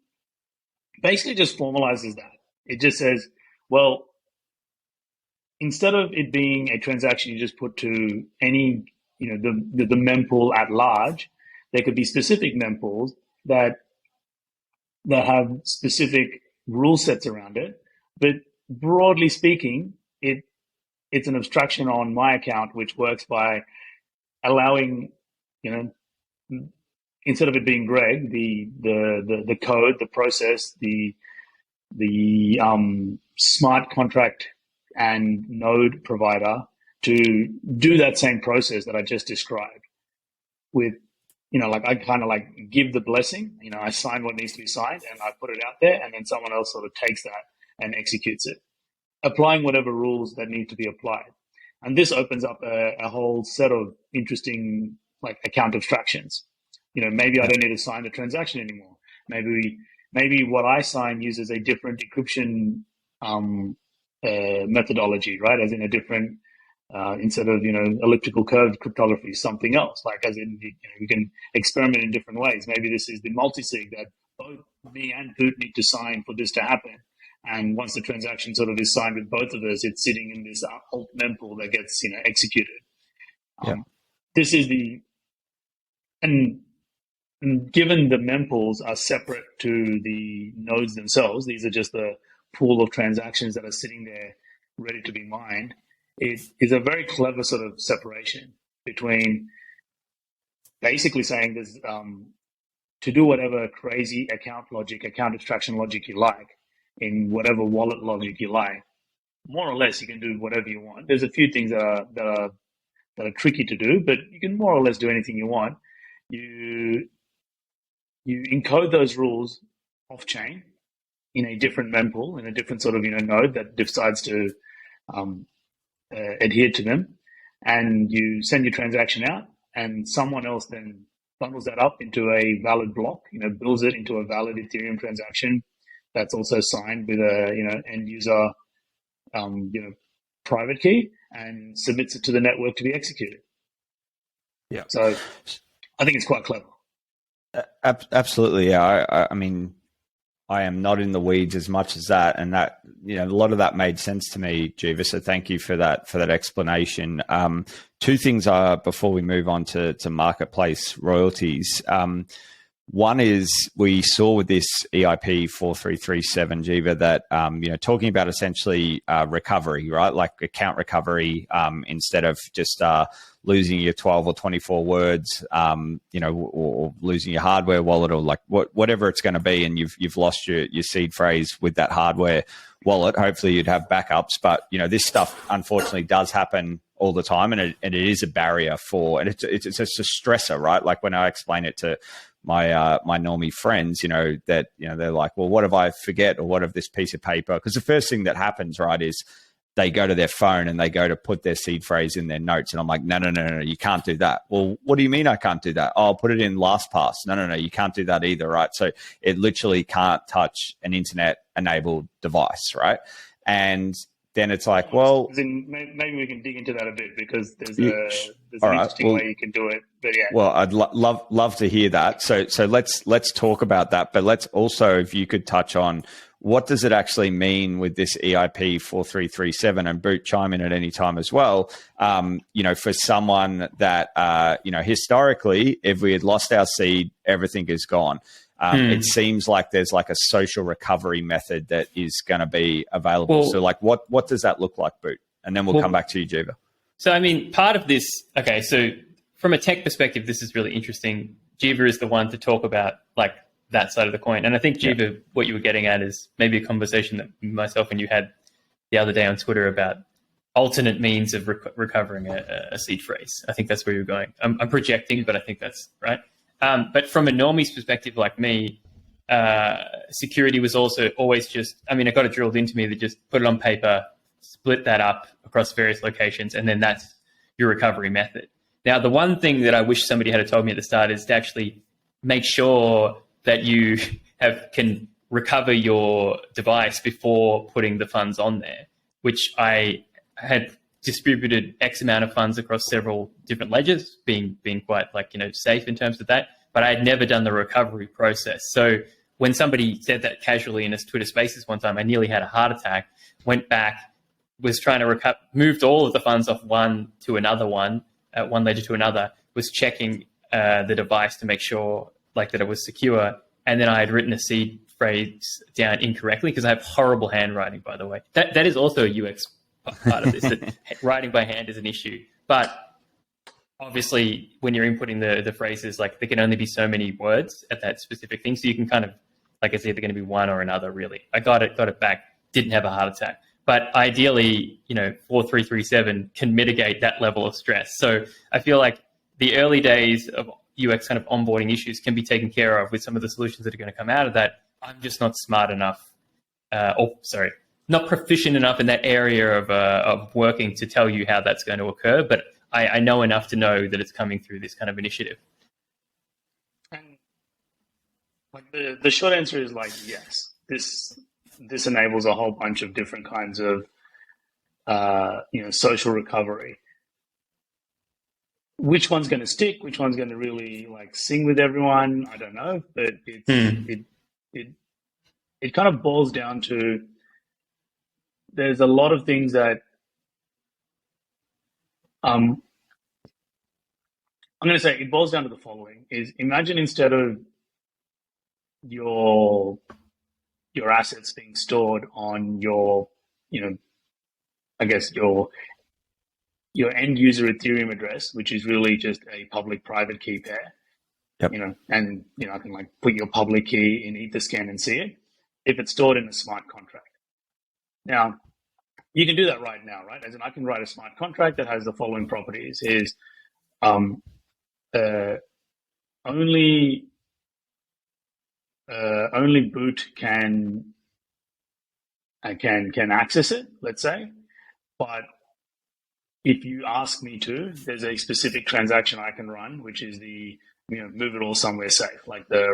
basically just formalizes that. It just says, well, instead of it being a transaction you just put to any, the mempool at large, there could be specific mempools that have specific rule sets around it. But broadly speaking, it's an abstraction on my account, which works by allowing, instead of it being Greg, the code, the process, the smart contract and node provider to do that same process that I just described with, I kind of give the blessing, I sign what needs to be signed and I put it out there, and then someone else sort of takes that and executes it, applying whatever rules that need to be applied. And this opens up a whole set of interesting account abstractions. Maybe I don't need to sign the transaction anymore. Maybe what I sign uses a different decryption methodology, right? As in a different, instead of, elliptical curve cryptography, something else, as in, we can experiment in different ways. Maybe this is the multi-sig that both me and Boot need to sign for this to happen. And once the transaction sort of is signed with both of us, it's sitting in this alt mempool that gets, executed. This is and given the mempools are separate to the nodes themselves, these are just the pool of transactions that are sitting there ready to be mined. It is a very clever sort of separation between basically saying there's to do whatever crazy account abstraction logic you like in whatever wallet logic you like. More or less, you can do whatever you want. There's a few things that are tricky to do, but you can more or less do anything you want. You encode those rules off chain in a different mempool, in a different sort of node that decides to adhere to them, and you send your transaction out, and someone else then bundles that up into a valid block, builds it into a valid Ethereum transaction that's also signed with a end user private key, and submits it to the network to be executed. Yeah. So I think it's quite clever. Absolutely. Yeah. I mean, I am not in the weeds as much as that, and that a lot of that made sense to me, Jiva. So thank you for that explanation. Two things are before we move on to marketplace royalties. One is we saw with this EIP 4337, Jiva, that talking about essentially recovery, right? Like account recovery, instead of just losing your 12 or 24 words, or losing your hardware wallet, or whatever it's going to be, and you've lost your seed phrase with that hardware wallet. Hopefully you'd have backups, but this stuff unfortunately does happen all the time, and it is a barrier and it's just a stressor, right? Like when I explain it to my normie friends, that they're like, well, what if I forget, or what if this piece of paper? Because the first thing that happens, right, is they go to their phone and they go to put their seed phrase in their notes, and I'm like, no, you can't do that. Well, what do you mean I can't do that? Oh, I'll put it in LastPass. No, you can't do that either, right? So it literally can't touch an internet-enabled device, right? And then it's like, well, maybe we can dig into that a bit, because there's an interesting way you can do it. But yeah, well, I'd love to hear that. So let's talk about that. But let's also, if you could touch on what does it actually mean with this EIP 4337, and Boot, chime in at any time as well. For someone that historically, if we had lost our seed, everything is gone. It seems like there's like a social recovery method that is going to be available. So what does that look like, Boot? And then we'll come back to you, Jiva. So, I mean, part of this, okay, so from a tech perspective, this is really interesting. Jiva is the one to talk about that side of the coin. And I think, Jiva, what you were getting at is maybe a conversation that myself and you had the other day on Twitter about alternate means of recovering a seed phrase. I think that's where you're going. I'm projecting, but I think that's right. But from a normie's perspective, like me, security was also always just, it got it drilled into me that just put it on paper, split that up across various locations, and then that's your recovery method. Now, the one thing that I wish somebody had told me at the start is to actually make sure that you can recover your device before putting the funds on there, which I had distributed X amount of funds across several different ledgers, being quite safe in terms of that. But I had never done the recovery process. So when somebody said that casually in a Twitter Spaces one time, I nearly had a heart attack. Went back, was trying to moved all of the funds off one to another one ledger to another. Was checking the device to make sure that it was secure, and then I had written a seed phrase down incorrectly because I have horrible handwriting, by the way. That is also a UX part of this. That writing by hand is an issue, but obviously when you're inputting the phrases, there can only be so many words at that specific thing, so you can kind of it's either going to be one or another. Really, I got it back. Didn't have a heart attack, but ideally, 4337 can mitigate that level of stress. So I feel like the early days of UX kind of onboarding issues can be taken care of with some of the solutions that are going to come out of that. I'm just not smart enough, not proficient enough in that area of working to tell you how that's going to occur, but I know enough to know that it's coming through this kind of initiative. And the short answer is yes. This enables a whole bunch of different kinds of social recovery. Which one's going to stick? Which one's going to really sing with everyone? I don't know, but it kind of boils down to there's a lot of things that I'm going to say it boils down to the following: is imagine instead of your assets being stored on your end user Ethereum address, which is really just a public private key pair. Yep. And I can put your public key in Etherscan and see it if it's stored in a smart contract. Now, you can do that right now, right? As in, I can write a smart contract that has the following properties: is only boot can access it, let's say, but if you ask me to, there's a specific transaction I can run, which is the move it all somewhere safe, like the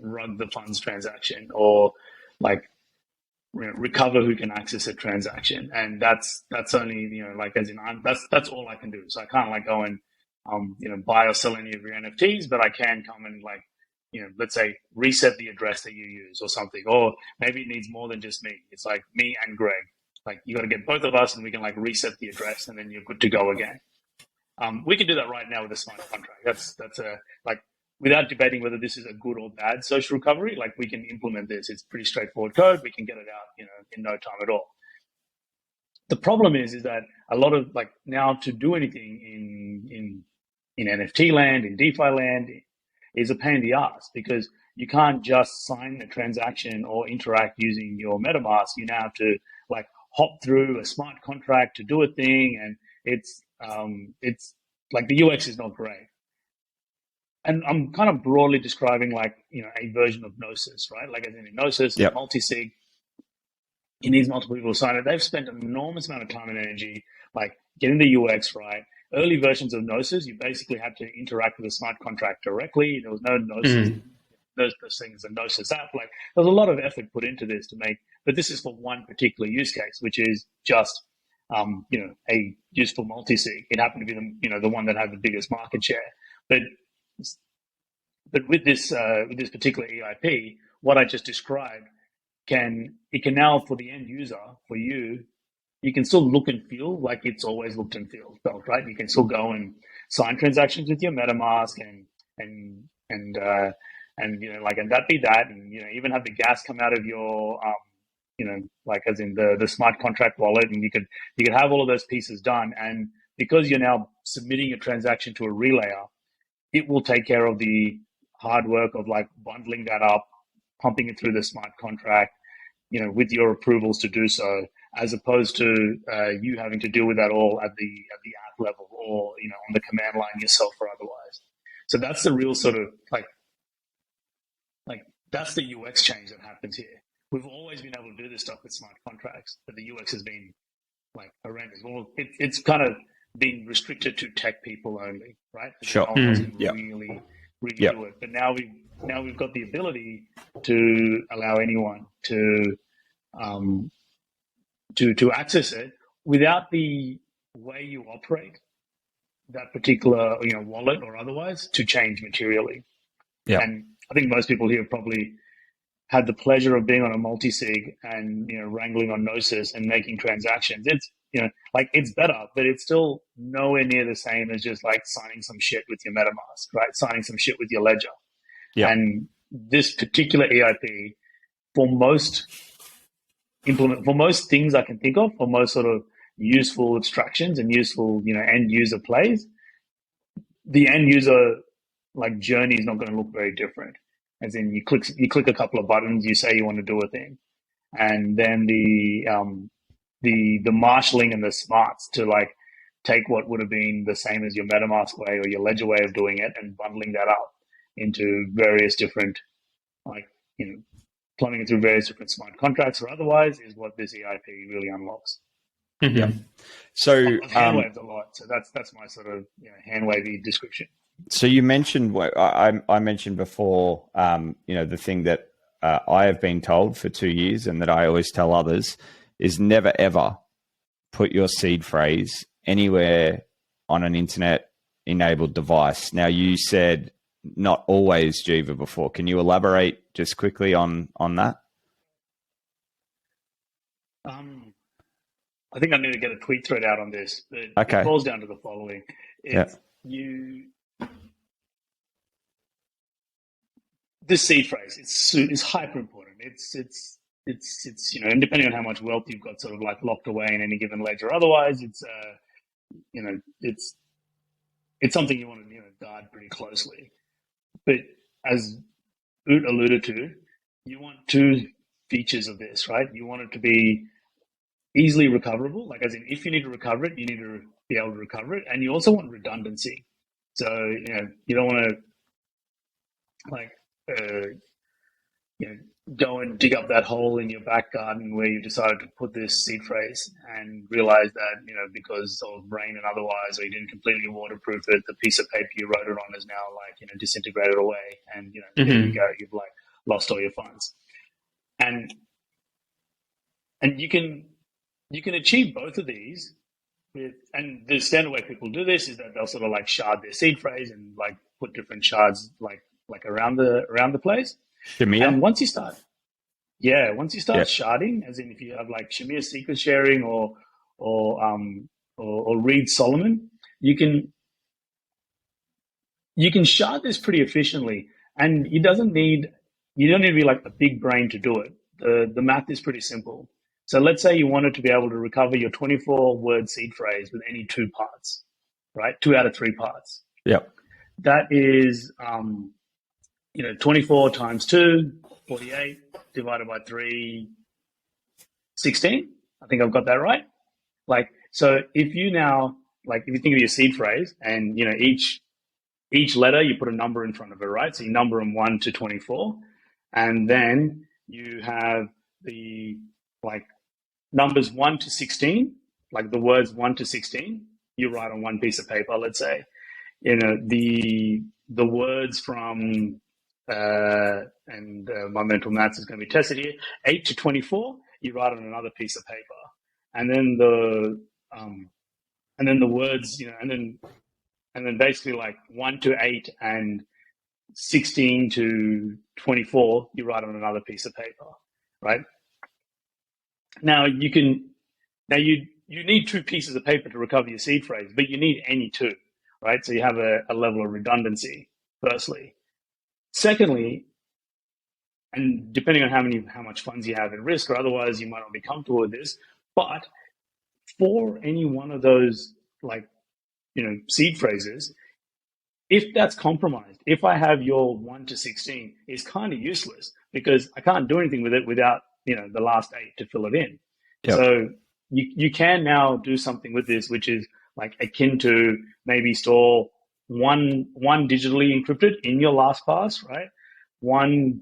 rug the funds transaction, or recover who can access a transaction, and that's only that's all I can do. So I can't go and buy or sell any of your NFTs, but I can come and let's say reset the address that you use or something, or maybe it needs more than just me. It's me and Greg. You got to get both of us, and we can reset the address, and then you're good to go again. We can do that right now with a smart contract. That's without debating whether this is a good or bad social recovery. We can implement this. It's pretty straightforward code. We can get it out, in no time at all. The problem is that a lot of now to do anything in NFT land, in DeFi land, is a pain in the ass, because you can't just sign a transaction or interact using your MetaMask. You now have to hop through a smart contract to do a thing, and it's the UX is not great. And I'm kind of broadly describing a version of Gnosis, right? As in Gnosis, yep. multi-sig, it needs multiple people to sign it. They've spent an enormous amount of time and energy getting the UX right. Early versions of Gnosis, you basically had to interact with a smart contract directly. There was no Gnosis. Those things, the Gnosis app. There's a lot of effort put into this but this is for one particular use case, which is just a useful multi-sig. It happened to be the one that had the biggest market share. But with this particular EIP, what I just described can now, for the end user, for you can still look and feel like it's always looked and felt, right? You can still go and sign transactions with your MetaMask and that be that, and even have the gas come out of your as in the smart contract wallet, and you could have all of those pieces done. And because you're now submitting a transaction to a relayer, it will take care of the hard work of bundling that up, pumping it through the smart contract, with your approvals to do so, as opposed to you having to deal with that all at the app level, or on the command line yourself or otherwise. So that's the real sort of that's the UX change that happens here. We've always been able to do this stuff with smart contracts, but the UX has been like horrendous. Well, it's kind of been restricted to tech people only, right? Sure. No one else can Yep. really Yep. do it. But now we've got the ability to allow anyone to access it without the way you operate that particular wallet or otherwise to change materially. Yep. And I think most people here probably had the pleasure of being on a multi-sig and wrangling on Gnosis and making transactions. It's like it's better, but it's still nowhere near the same as just like signing some shit with your MetaMask, right? Signing some shit with your ledger. Yep. And this particular EIP, for most things I can think of, for most sort of useful abstractions and useful end user plays, the end user like journey is not going to look very different. As in, you click a couple of buttons, you say you want to do a thing, and then the marshalling and the smarts to like take what would have been the same as your MetaMask way or your Ledger way of doing it and bundling that up into various different, like plumbing it through various different smart contracts or otherwise is what this EIP really unlocks. Mm-hmm. Yeah. So I've hand waved a lot, so that's my sort of hand wavy description. So you mentioned what I mentioned before, the thing that I have been told for 2 years and that I always tell others is never, ever put your seed phrase anywhere on an internet-enabled device. Now, you said not always, Jiva, before. Can you elaborate just quickly on that? I think I need to get a tweet thread out on this, but Okay. It boils down to the following. This seed phrase is hyper important. It's and depending on how much wealth you've got sort of like locked away in any given ledger. Otherwise, it's something you want to guard pretty closely. But as Oot alluded to, you want two features of this, right? You want it to be easily recoverable, like as in if you need to recover it, you need to be able to recover it, and you also want redundancy. So you don't want to go and dig up that hole in your back garden where you decided to put this seed phrase and realize that because of rain and otherwise, or you didn't completely waterproof it, the piece of paper you wrote it on is now like disintegrated away, and there you go, you've like lost all your funds. And you can achieve both of these and the standard way people do this is that they'll sort of like shard their seed phrase and like put different shards like around the place. Shamir? And once you start sharding, as in if you have like Shamir secret sharing or Reed Solomon, you can shard this pretty efficiently, and you don't need to be like a big brain to do it. The math is pretty simple. So let's say you wanted to be able to recover your 24-word seed phrase with any 2 parts, right? 2 out of 3 parts. Yep. That is 24 times 2, 48, divided by 3, 16. I think I've got that right. Like, so if you now, like, if you think of your seed phrase and, each letter, you put a number in front of it, right? So you number them 1 to 24. And then you have the, like, numbers 1 to 16, like the words 1 to 16, you write on one piece of paper, let's say. The words from, my mental maths is going to be tested here, 8 to 24, you write on another piece of paper. And then the words, and then basically like 1 to 8 and 16 to 24, you write on another piece of paper, right? Now you need 2 pieces of paper to recover your seed phrase, but you need any 2, right? So you have a level of redundancy, firstly. Secondly, and depending on how much funds you have at risk or otherwise, you might not be comfortable with this, but for any one of those seed phrases, if that's compromised, if I have your 1 to 16, it's kind of useless because I can't do anything with it without the last 8 to fill it in. Yep. So you can now do something with this, which is like akin to maybe store one digitally encrypted in your last pass, right? One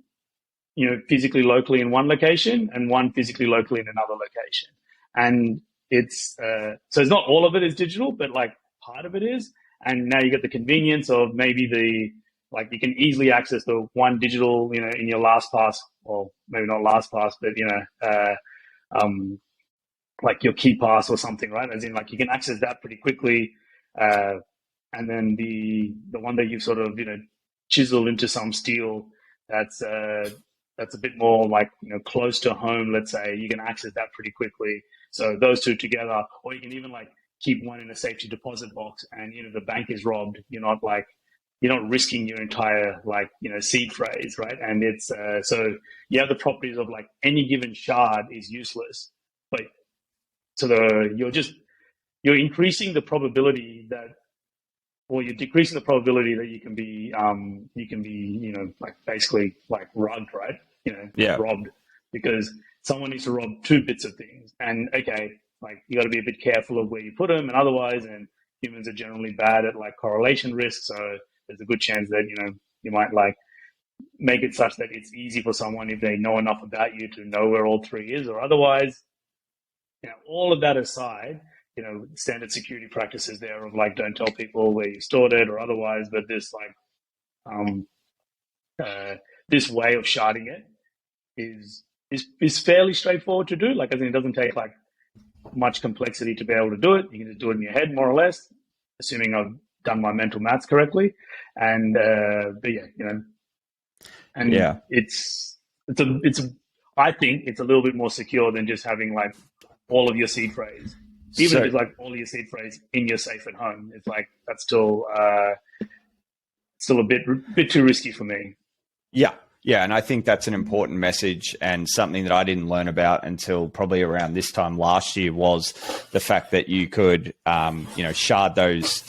physically locally in one location and one physically locally in another location. And it's so it's not all of it is digital, but like part of it is. And now you get the convenience of maybe you can easily access the one digital, in your LastPass, or maybe not LastPass, but like your KeyPass or something, right? As in, like, you can access that pretty quickly, and then the one that you've sort of chiseled into some steel that's a bit more like close to home. Let's say you can access that pretty quickly. So those two together, or you can even like keep one in a safety deposit box, and the bank is robbed. You're not risking your entire seed phrase, right? And it's so you have the properties of like any given shard is useless, but you're increasing the probability that, or you're decreasing the probability that you can be like basically like rugged, right? Robbed, because someone needs to rob 2 bits of things, and okay, like you got to be a bit careful of where you put them, and otherwise, and humans are generally bad at like correlation risk, so there's a good chance that you might like make it such that it's easy for someone, if they know enough about you, to know where all 3 is, or otherwise, all of that aside, standard security practices there of like don't tell people where you stored it or otherwise, but this this way of sharding it is fairly straightforward to do. Like, I think it doesn't take like much complexity to be able to do it. You can just do it in your head, more or less, assuming I've done my mental maths correctly. And but yeah, it's I think it's a little bit more secure than just having like all of your seed phrase. Even if it's like all your seed phrase in your safe at home, it's like that's still a bit too risky for me. Yeah, and I think that's an important message, and something that I didn't learn about until probably around this time last year was the fact that you could, shard those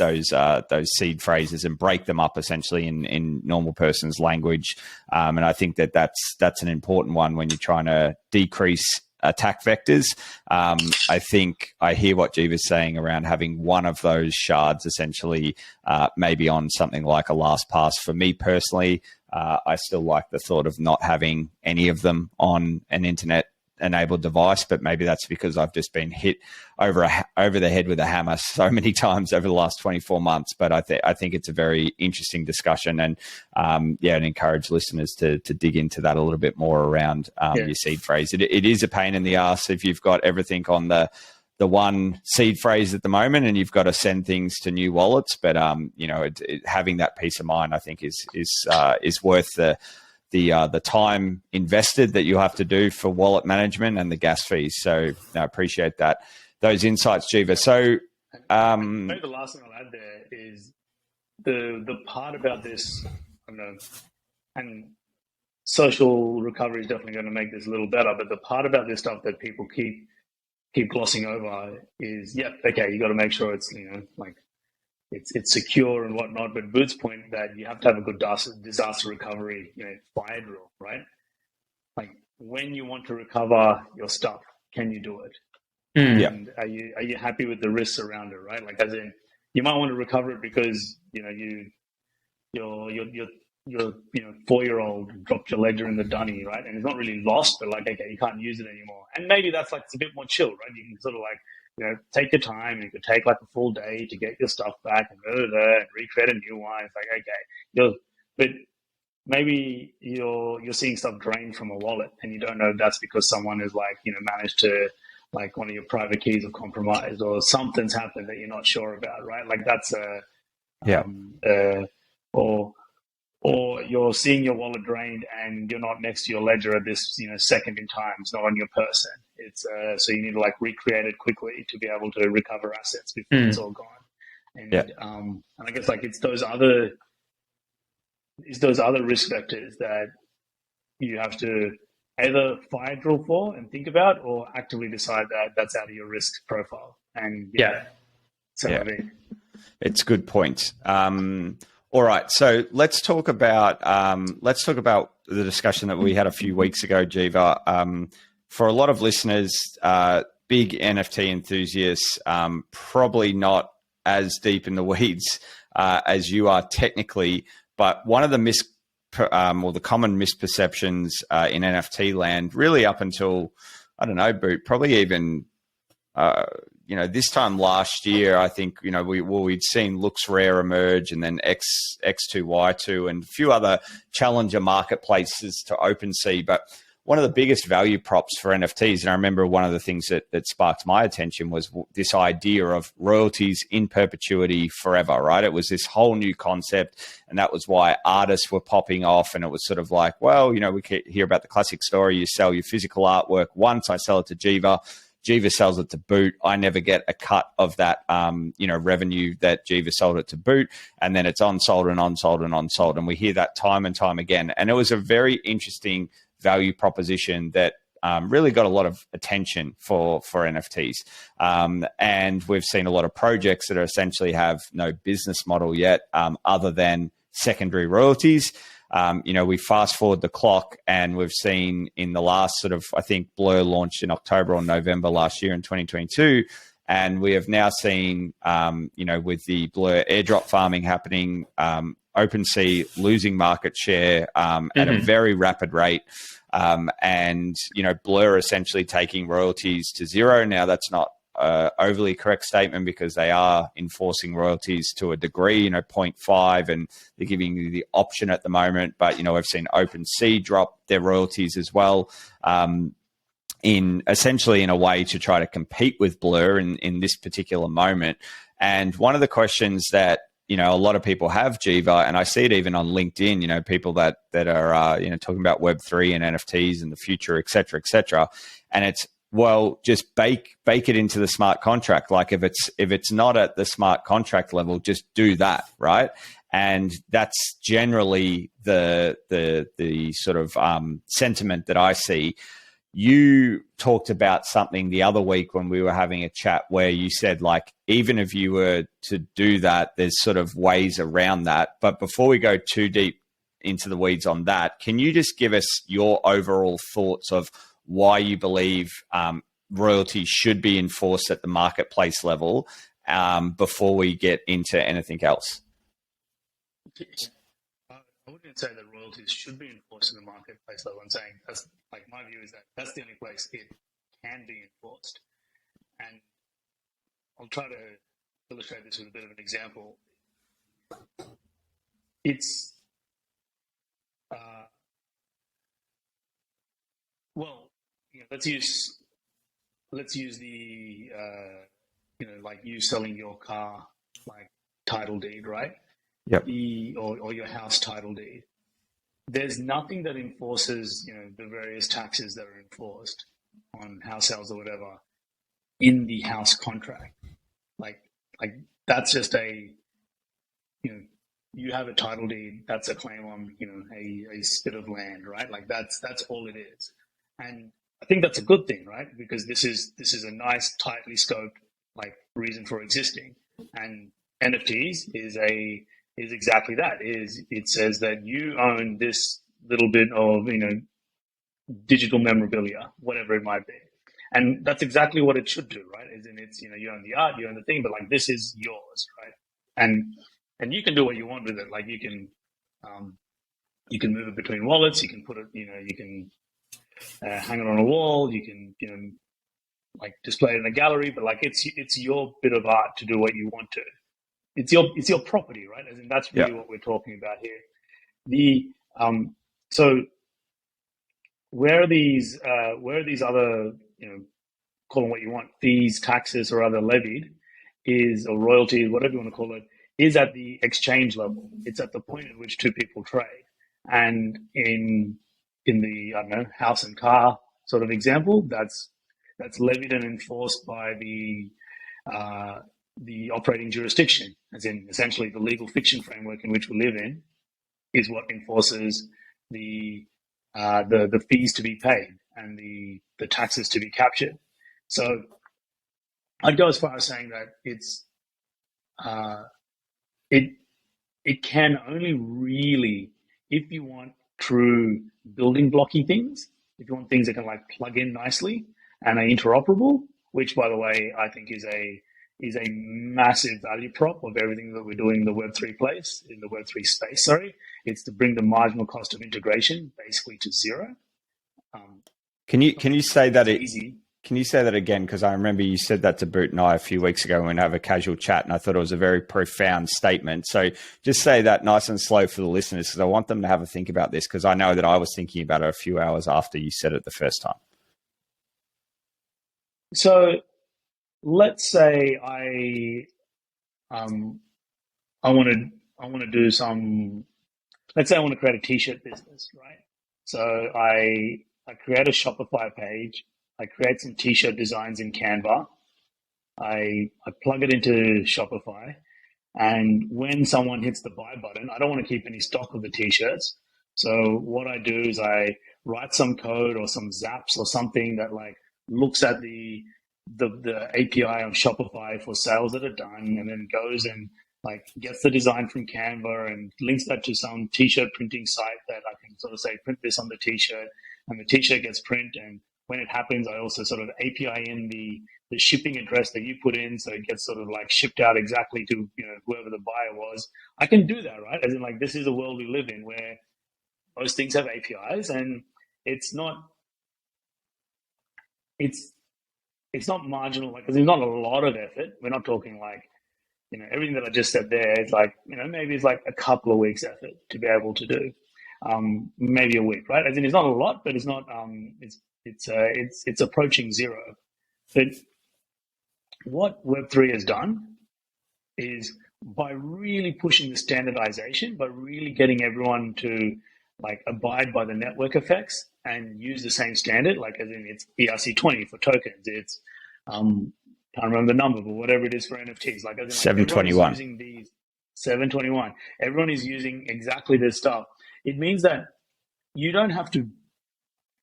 seed phrases and break them up essentially in normal person's language. And I think that's an important one when you're trying to decrease attack vectors. I think I hear what Jiva's saying around having one of those shards essentially maybe on something like a LastPass. For me personally, I still like the thought of not having any of them on an internet-enabled device, but maybe that's because I've just been hit over the head with a hammer so many times over the last 24 months. But I think it's a very interesting discussion, and and encourage listeners to dig into that a little bit more around your seed phrase. It is a pain in the ass if you've got everything on the one seed phrase at the moment, and you've got to send things to new wallets. But having that peace of mind, I think, is worth the time invested that you have to do for wallet management and the gas fees. So I appreciate those insights, Jiva. So maybe the last thing I'll add there is the part about this, and social recovery is definitely going to make this a little better. But the part about this stuff that people keep glossing over is, you got to make sure it's it's secure and whatnot. But Boot's point that you have to have a good disaster recovery fire drill, right? Like, when you want to recover your stuff, can you do it? And are you happy with the risks around it, right? Like, as in, you might want to recover it because your 4-year-old dropped your ledger in the dunny, right? And it's not really lost, but like, okay, you can't use it anymore. And maybe that's like, it's a bit more chill, right? You can sort of like, take your time, and you could take like a full day to get your stuff back and recreate a new one. It's like, okay, but maybe you're seeing stuff drained from a wallet, and you don't know if that's because someone has like, managed to, like, one of your private keys are compromised, or something's happened that you're not sure about, right? Like, that's or you're seeing your wallet drained and you're not next to your ledger at this second in time. It's not on your person. It's so you need to like recreate it quickly to be able to recover assets before it's all gone. And and I guess like it's those other risk vectors that you have to either fire drill for and think about, or actively decide that that's out of your risk profile. And it's a good point. All right, so let's talk about the discussion that we had a few weeks ago, Jiva. For a lot of listeners, big NFT enthusiasts, probably not as deep in the weeds as you are technically, but one of the the common misperceptions in NFT land, really up until, I don't know, Boot, probably even this time last year, I think, we'd seen Looks Rare emerge, and then X2Y2 and a few other challenger marketplaces to OpenSea. But one of the biggest value props for NFTs, and I remember one of the things that sparked my attention, was this idea of royalties in perpetuity forever, right? It was this whole new concept, and that was why artists were popping off. And it was sort of like, well, we hear about the classic story. You sell your physical artwork once, I sell it to Jiva. Jiva sells it to Boot. I never get a cut of that, revenue that Jiva sold it to Boot, and then it's unsold and unsold and unsold. And we hear that time and time again. And it was a very interesting value proposition that really got a lot of attention for NFTs. And we've seen a lot of projects that essentially have no business model yet, other than secondary royalties. We fast forward the clock, and we've seen in the last I think Blur launched in October or November last year in 2022. And we have now seen, with the Blur airdrop farming happening, OpenSea losing market share at a very rapid rate. And Blur essentially taking royalties to zero. Now, that's not overly correct statement, because they are enforcing royalties to a degree, 0.5, and they're giving you the option at the moment. But, we've seen OpenSea drop their royalties as well, in a way to try to compete with Blur in this particular moment. And one of the questions that, a lot of people have, Jiva, and I see it even on LinkedIn, people that are, talking about Web3 and NFTs and the future, et cetera, et cetera. And it's, well, just bake it into the smart contract. Like if it's not at the smart contract level, just do that, right? And that's generally the sort of sentiment that I see. You talked about something the other week when we were having a chat where you said, like, even if you were to do that, there's sort of ways around that. But before we go too deep into the weeds on that, can you just give us your overall thoughts of why you believe royalties should be enforced at the marketplace level before we get into anything else? I wouldn't say that royalties should be enforced in the marketplace level. I'm saying that's like my view is that that's the only place it can be enforced. And I'll try to illustrate this with a bit of an example. It's let's use the like you selling your car, like title deed, right? Yep. Or your house title deed. There's nothing that enforces, the various taxes that are enforced on house sales or whatever in the house contract. Like that's just you have a title deed, that's a claim on, a spit of land, right? Like that's all it is. And I think that's a good thing, right? Because this is a nice, tightly scoped, like, reason for existing. And NFTs is exactly that. It says that you own this little bit of, digital memorabilia, whatever it might be. And that's exactly what it should do, right? As in it's, you own the art, you own the thing, but like this is yours, right? And you can do what you want with it. Like you can move it between wallets, you can put it, you can hang it on a wall, you can, like display it in a gallery, but like it's your bit of art to do what you want to. It's your property, right? As in that's really what we're talking about here. So where are these other, call them what you want, fees, taxes, or other levied, or royalties, whatever you want to call it, is at the exchange level. It's at the point at which two people trade. And in the, I don't know, house and car sort of example, that's levied and enforced by the operating jurisdiction, as in essentially the legal fiction framework in which we live in, is what enforces the fees to be paid and the taxes to be captured. So I'd go as far as saying that it can only really, if you want true building blocky things, if you want things that can like plug in nicely and are interoperable, which by the way I think is a massive value prop of everything that we're doing in the Web3 space. Sorry, it's to bring the marginal cost of integration basically to zero. Can you say that it's easy? Can you say that again? Because I remember you said that to Boot and I a few weeks ago when we have a casual chat, and I thought it was a very profound statement. So just say that nice and slow for the listeners, because I want them to have a think about this, because I know that I was thinking about it a few hours after you said it the first time. So let's say I want to do some. Let's say I want to create a t-shirt business, right? So I create a Shopify page. I create some t-shirt designs in Canva. I plug it into Shopify, and when someone hits the buy button, I don't want to keep any stock of the t-shirts. So what I do is I write some code or some zaps or something that like looks at the API on Shopify for sales that are done, and then goes and like gets the design from Canva and links that to some t-shirt printing site that I can sort of say, print this on the t-shirt, and the t-shirt gets print. And when it happens, I also sort of API in the shipping address that you put in, so it gets sort of like shipped out exactly to, you know, whoever the buyer was. I can do that, right? As in, like, this is a world we live in where most things have APIs, and it's not marginal. Like, there's not a lot of effort. We're not talking like, you know, everything that I just said there is like, you know, maybe it's like a couple of weeks effort to be able to do, maybe a week, right? As in, it's not a lot, but it's not, it's approaching zero. But what Web3 has done is, by really pushing the standardization, by really getting everyone to like abide by the network effects and use the same standard, like as in it's ERC20 for tokens, it's can't remember the number, but whatever it is for NFTs, like as in, like, 721. using these 721. Everyone is using exactly this stuff. It means that you don't have to.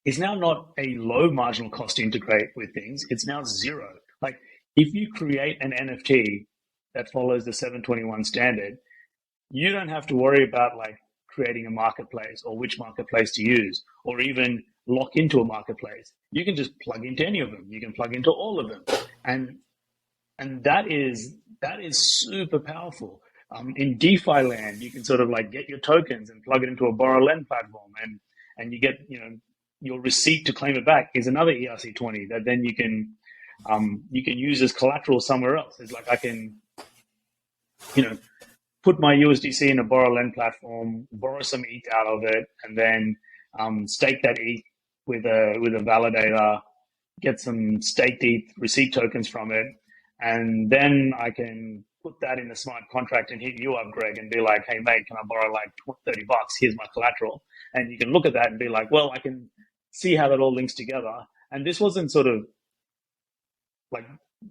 It's now not a low marginal cost to integrate with things. It's now zero. Like, if you create an NFT that follows the 721 standard, you don't have to worry about like creating a marketplace or which marketplace to use, or even lock into a marketplace. You can just plug into any of them. You can plug into all of them, and that is super powerful. In DeFi land, you can sort of like get your tokens and plug it into a borrow lend platform, and you get, you know, your receipt to claim it back is another ERC20 that then you can use as collateral somewhere else. It's like I can, you know, put my USDC in a borrow lend platform, borrow some ETH out of it, and then stake that ETH with a validator, get some staked ETH receipt tokens from it, and then I can put that in a smart contract and hit you up, Greg, and be like, hey mate, can I borrow like $30? Here's my collateral. And you can look at that and be like, well, I can see how that all links together. And this wasn't sort of like,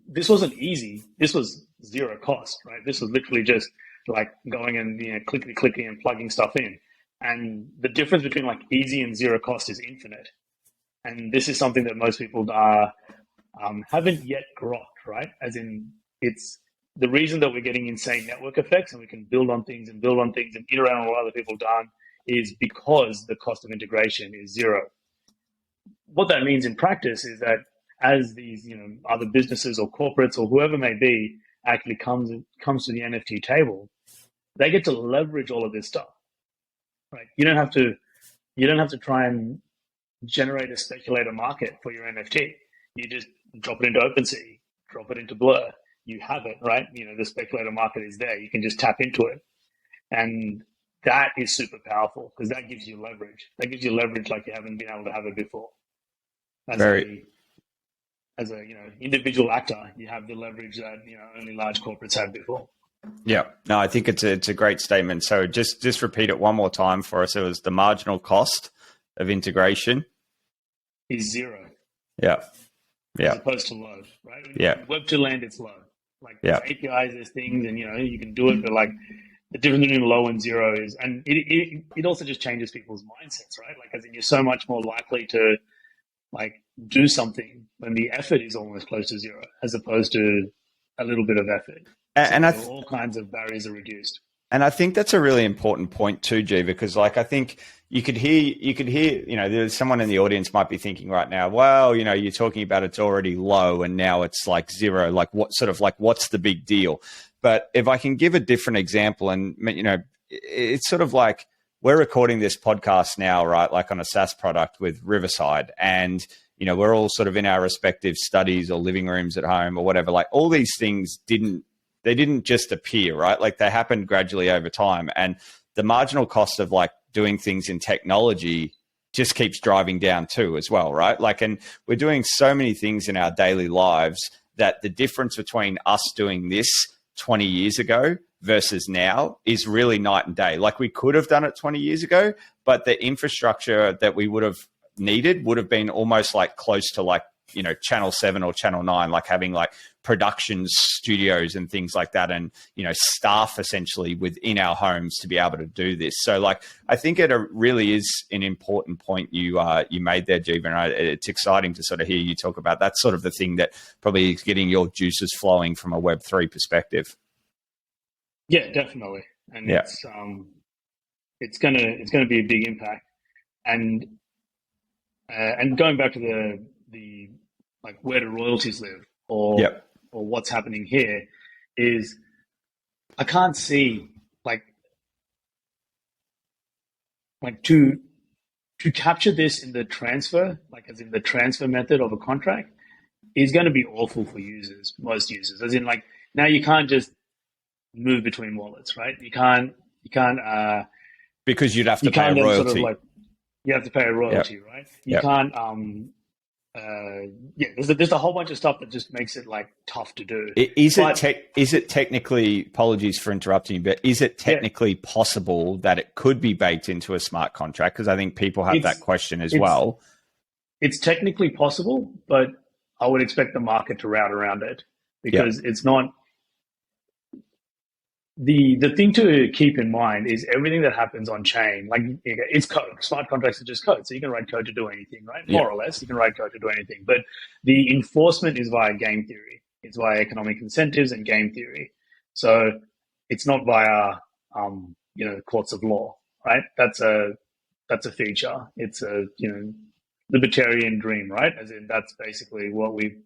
this wasn't easy. This was zero cost, right? This was literally just like going and, you know, clicking and plugging stuff in. And the difference between like easy and zero cost is infinite. And this is something that most people haven't yet grokked, right? As in, it's the reason that we're getting insane network effects and we can build on things and iterate on what other people have done is because the cost of integration is zero. What that means in practice is that as these, you know, other businesses or corporates or whoever may be actually comes to the NFT table, they get to leverage all of this stuff, right? You don't have to try and generate a speculator market for your NFT. You just drop it into OpenSea, drop it into Blur. You have it, right? You know, the speculator market is there. You can just tap into it. And that is super powerful because that gives you leverage. That gives you leverage like you haven't been able to have it before. As a you know, individual actor, you have the leverage that, you know, only large corporates had before. Yeah, no, I think it's a great statement. So just repeat it one more time for us. It was the marginal cost of integration is zero. Yeah. As opposed to low, right? Yeah. Web2 land, it's low. Like there's APIs, there's things, and, you know, you can do it, but like the difference between low and zero is, and it also just changes people's mindsets, right? Like, as in, you're so much more likely to like do something when the effort is almost close to zero, as opposed to a little bit of effort. And all kinds of barriers are reduced. And I think that's a really important point too, G, because like I think you could hear, you know, there's someone in the audience might be thinking right now, well, you know, you're talking about it's already low and now it's like zero. Like what's the big deal? But if I can give a different example, and, you know, it's sort of like we're recording this podcast now, right? Like on a SaaS product with Riverside, and we're all sort of in our respective studies or living rooms at home or whatever. Like all these things didn't just appear, right? Like they happened gradually over time, and the marginal cost of like doing things in technology just keeps driving down too as well, right? Like, and we're doing so many things in our daily lives that the difference between us doing this 20 years ago versus now is really night and day. Like we could have done it 20 years ago, but the infrastructure that we would have needed would have been almost like close to like, Channel 7 or Channel 9, like having like production studios and things like that, and, staff essentially within our homes to be able to do this. So like, I think it really is an important point you made there, Jeevan. It's exciting to sort of hear you talk about. That's sort of the thing that probably is getting your juices flowing from a Web3 perspective. Yeah, definitely. And it's gonna be a big impact. And going back to the like where do royalties live or what's happening here is I can't see like to capture this in the transfer, like as in the transfer method of a contract, is going to be awful for users, most users. As in like now you can't just move between wallets, right? You can't because you'd have to pay a royalty. Sort of like, you have to pay a royalty, right? You can't. There's a whole bunch of stuff that just makes it like tough to do. Is it technically? Apologies for interrupting you, but is it technically possible that it could be baked into a smart contract? Because I think people have that question as well. It's technically possible, but I would expect the market to route around it because it's not. The thing to keep in mind is everything that happens on chain, like it's code. Smart contracts are just code. So you can write code to do anything, right? More or less, you can write code to do anything. But the enforcement is via game theory. It's via economic incentives and game theory. So it's not via, courts of law, right? That's a feature. It's a, libertarian dream, right? As in that's basically what we've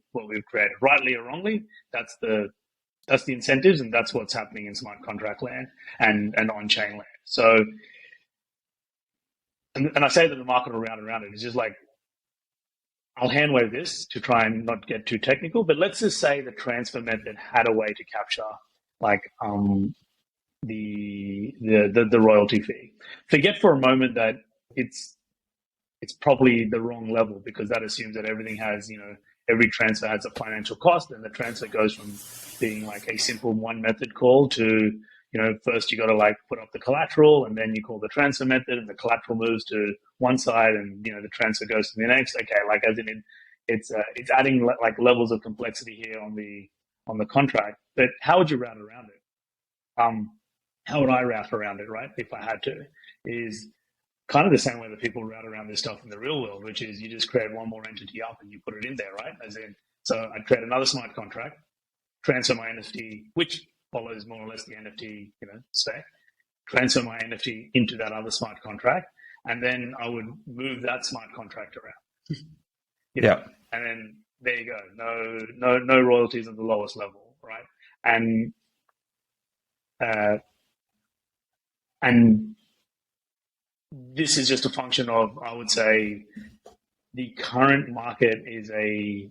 created, rightly or wrongly. That's the incentives, and that's what's happening in smart contract land and on-chain land. So, and I say that the market will round around it. It's just like, I'll hand wave this to try and not get too technical, but let's just say the transfer method had a way to capture like the royalty fee. Forget for a moment that it's probably the wrong level, because that assumes that everything has, every transfer has a financial cost, and the transfer goes from being like a simple one method call to, first you got to like put up the collateral, and then you call the transfer method, and the collateral moves to one side, and the transfer goes to the next. Okay, like as in it's adding like levels of complexity here on the contract. But how would you route around it? How would I route around it, right? If I had to, is kind of the same way that people route around this stuff in the real world, which is you just create one more entity up and you put it in there, right? As in, so I'd create another smart contract, transfer my NFT, which follows more or less the NFT, spec, transfer my NFT into that other smart contract, and then I would move that smart contract around. And then there you go. No royalties at the lowest level, right? And this is just a function of, I would say, the current market is the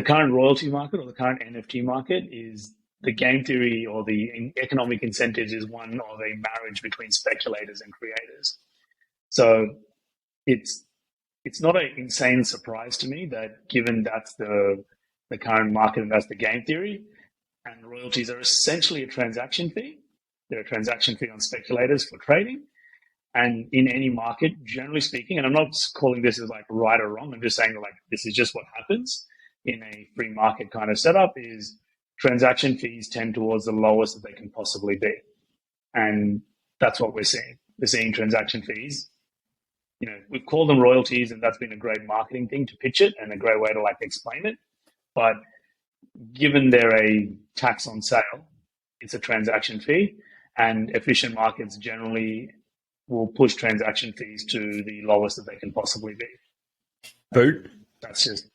current royalty market or the current NFT market is the game theory or the economic incentives is one of a marriage between speculators and creators. So it's not an insane surprise to me that given that's the current market and that's the game theory, and royalties are essentially a transaction fee. They're a transaction fee on speculators for trading. And in any market, generally speaking, and I'm not calling this as like right or wrong, I'm just saying like this is just what happens in a free market kind of setup, is transaction fees tend towards the lowest that they can possibly be. And that's what we're seeing. We're seeing transaction fees. We've called them royalties, and that's been a great marketing thing to pitch it and a great way to like explain it. But given they're a tax on sale, it's a transaction fee. And efficient markets generally will push transaction fees to the lowest that they can possibly be. Boot. That's just...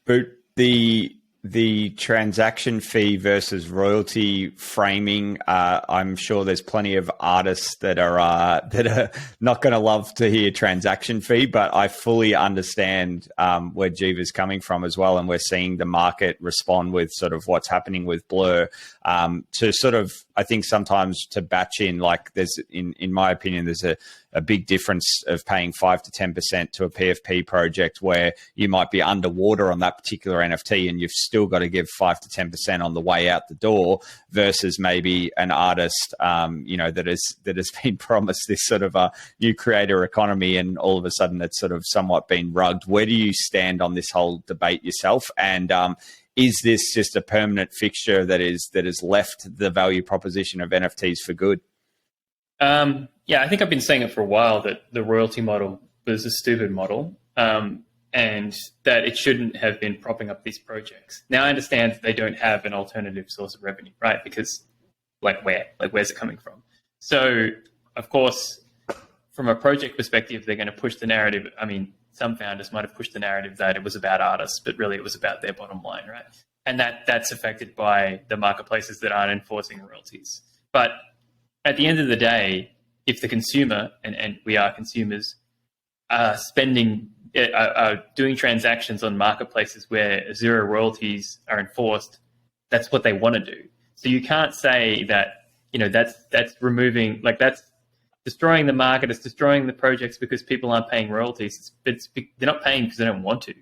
Boot, the the transaction fee versus royalty framing, I'm sure there's plenty of artists that are not going to love to hear transaction fee, but I fully understand where Jiva's coming from as well, and we're seeing the market respond with sort of what's happening with Blur to sort of, I think sometimes to batch in, like there's in my opinion there's a big difference of paying 5 to 10% to a PFP project where you might be underwater on that particular NFT and you've still got to give 5 to 10% on the way out the door versus maybe an artist, that has been promised this sort of a new creator economy and all of a sudden it's sort of somewhat been rugged. Where do you stand on this whole debate yourself? And is this just a permanent fixture that has left the value proposition of NFTs for good? Yeah, I think I've been saying it for a while that the royalty model was a stupid model, and that it shouldn't have been propping up these projects. Now I understand that they don't have an alternative source of revenue, right? Because where's it coming from? So of course, from a project perspective, they're going to push the narrative. I mean, some founders might have pushed the narrative that it was about artists, but really it was about their bottom line, right? And that's affected by the marketplaces that aren't enforcing royalties. But at the end of the day, if the consumer, and we are consumers, are doing transactions on marketplaces where zero royalties are enforced, that's what they want to do. So you can't say that, that's removing, like that's destroying the market, it's destroying the projects because people aren't paying royalties. They're not paying because they don't want to,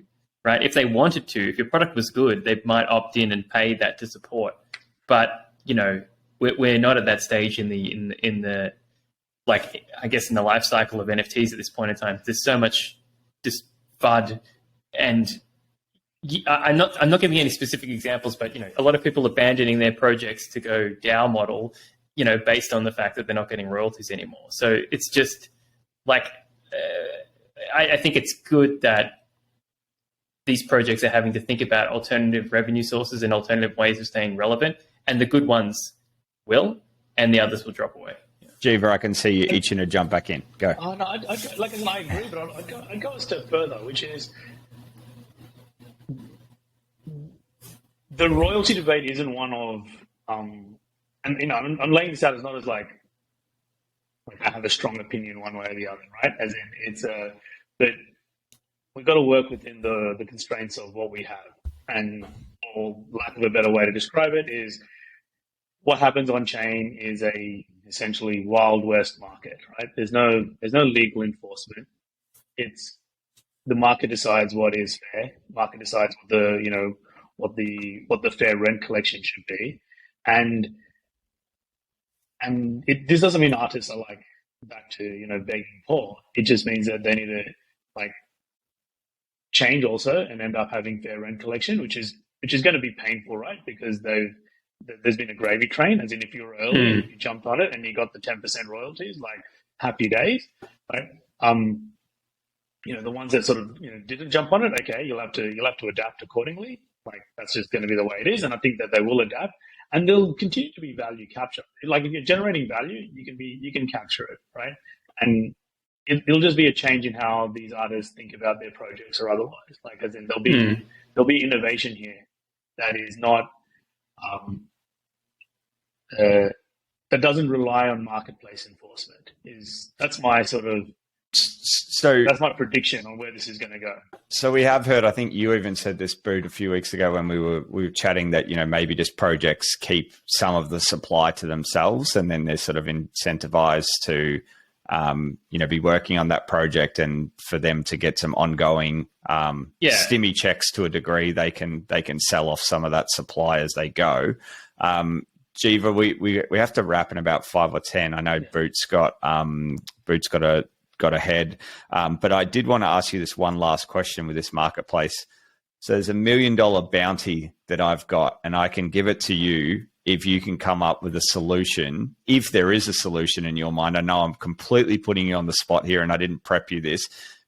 right? If they wanted to, if your product was good, they might opt in and pay that to support. But, we're not at that stage in the like, I guess in the life cycle of NFTs at this point in time. There's so much just FUD, and I'm not giving any specific examples, but a lot of people abandoning their projects to go DAO model, based on the fact that they're not getting royalties anymore. So it's just like I think it's good that these projects are having to think about alternative revenue sources and alternative ways of staying relevant, and the good ones will, and the others will drop away. Jiva, I can see you itching to jump back in. Go. Oh, no, I agree, but I'd go a step further, which is the royalty debate isn't one of, I'm laying this out as not as like I have a strong opinion one way or the other, right? As in, it's but we've got to work within the constraints of what we have, and for lack of a better way to describe it is what happens on chain is a essentially Wild West market, right? There's no legal enforcement. It's the market decides what is fair. Market decides what the fair rent collection should be, and this doesn't mean artists are like back to begging poor. It just means that they need to like change also and end up having fair rent collection, which is going to be painful, right? Because there's been a gravy train, as in if you were early and you jumped on it and you got the 10% royalties, like happy days, right? The ones that sort of didn't jump on it, okay, you'll have to adapt accordingly. Like that's just going to be the way it is, and I think that they will adapt, and there'll continue to be value capture. Like if you're generating value, you can capture it, right? And it'll just be a change in how these artists think about their projects or otherwise. Like as in there'll be innovation here that is not. That doesn't rely on marketplace enforcement. That's my prediction on where this is going to go. So we have heard, I think you even said this, Boot, a few weeks ago when we were chatting that maybe just projects keep some of the supply to themselves, and then they're sort of incentivized to be working on that project, and for them to get some ongoing stimmy checks to a degree, they can sell off some of that supply as they go. Jiva, we have to wrap in about 5 or 10. I know Boot's got ahead, but I did want to ask you this one last question with this marketplace. So there's $1 million bounty that I've got, and I can give it to you if you can come up with a solution, if there is a solution in your mind. I know I'm completely putting you on the spot here and I didn't prep you this,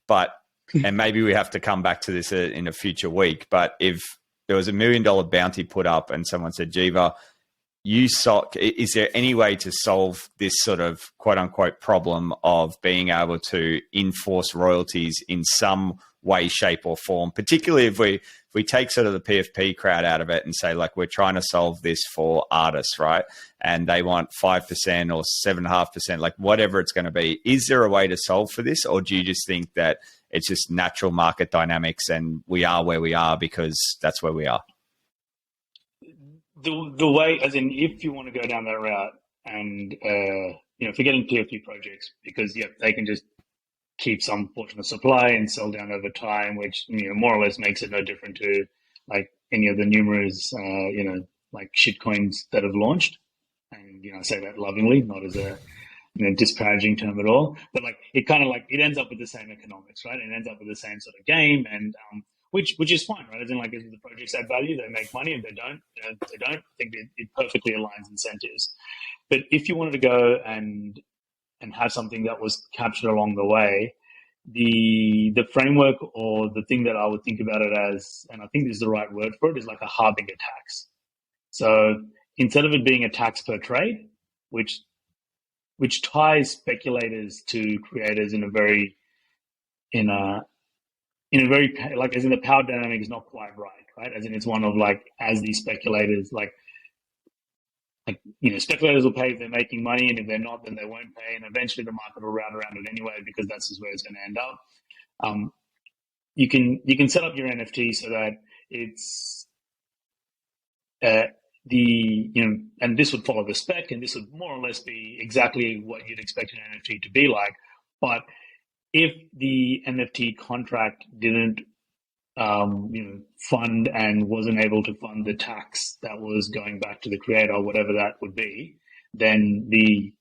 but, and maybe we have to come back to this in a future week, but if there was $1 million bounty put up and someone said, Jiva, is there any way to solve this sort of quote unquote problem of being able to enforce royalties in some way, shape or form, particularly if we take sort of the PFP crowd out of it and say, like, we're trying to solve this for artists, right? And they want 5% or 7.5%, like whatever it's going to be. Is there a way to solve for this? Or do you just think that it's just natural market dynamics and we are where we are because that's where we are? The way, as in, if you want to go down that route and, forgetting PFP projects, because, they can just keep some portion of supply and sell down over time, which, more or less makes it no different to like any of the numerous, like shitcoins that have launched. And, I say that lovingly, not as a, disparaging term at all, but like, it kind of like, it ends up with the same economics, right? It ends up with the same sort of game and, which is fine, right? As in, like, if the projects add value, they make money. If they don't, they don't. I think it perfectly aligns incentives. But if you wanted to go and have something that was captured along the way, the framework or the thing that I would think about it as, and I think this is the right word for it, is like a harbinger tax. So instead of it being a tax per trade, which ties speculators to creators in a very like, as in the power dynamic is not quite right? As in, it's one of like, as these speculators, speculators will pay if they're making money, and if they're not, then they won't pay, and eventually the market will round around it anyway, because that's just where it's going to end up. You can set up your NFT so that it's and this would follow the spec, and this would more or less be exactly what you'd expect an NFT to be like. But if the NFT contract didn't, fund and wasn't able to fund the tax that was going back to the creator, whatever that would be, then the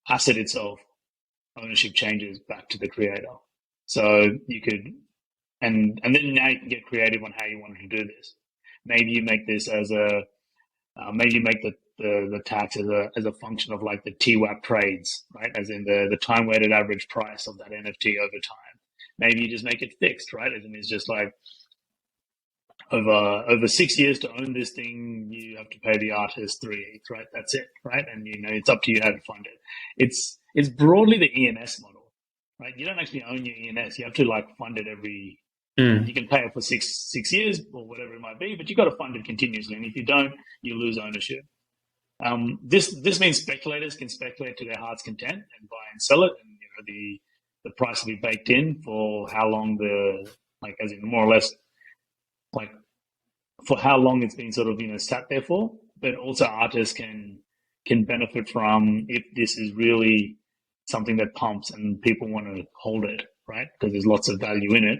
asset itself, ownership changes back to the creator. So you could, and then now you can get creative on how you want to do this. Maybe you make this as maybe you make the tax as a function of like the TWAP trades, right? As in the time weighted average price of that NFT over time. Maybe you just make it fixed, right? As in, it's just like over 6 years to own this thing, you have to pay the artist 3/8, right? That's it, right? And it's up to you how to fund it. It's broadly the ENS model, right? You don't actually own your ENS. You have to like fund it every. You can pay it for six years or whatever it might be, but you got to fund it continuously. And if you don't, you lose ownership. This means speculators can speculate to their heart's content and buy and sell it, and the price will be baked in for how long as in more or less, like for how long it's been sort of sat there for. But also artists can benefit from, if this is really something that pumps and people want to hold it, right? Because there's lots of value in it.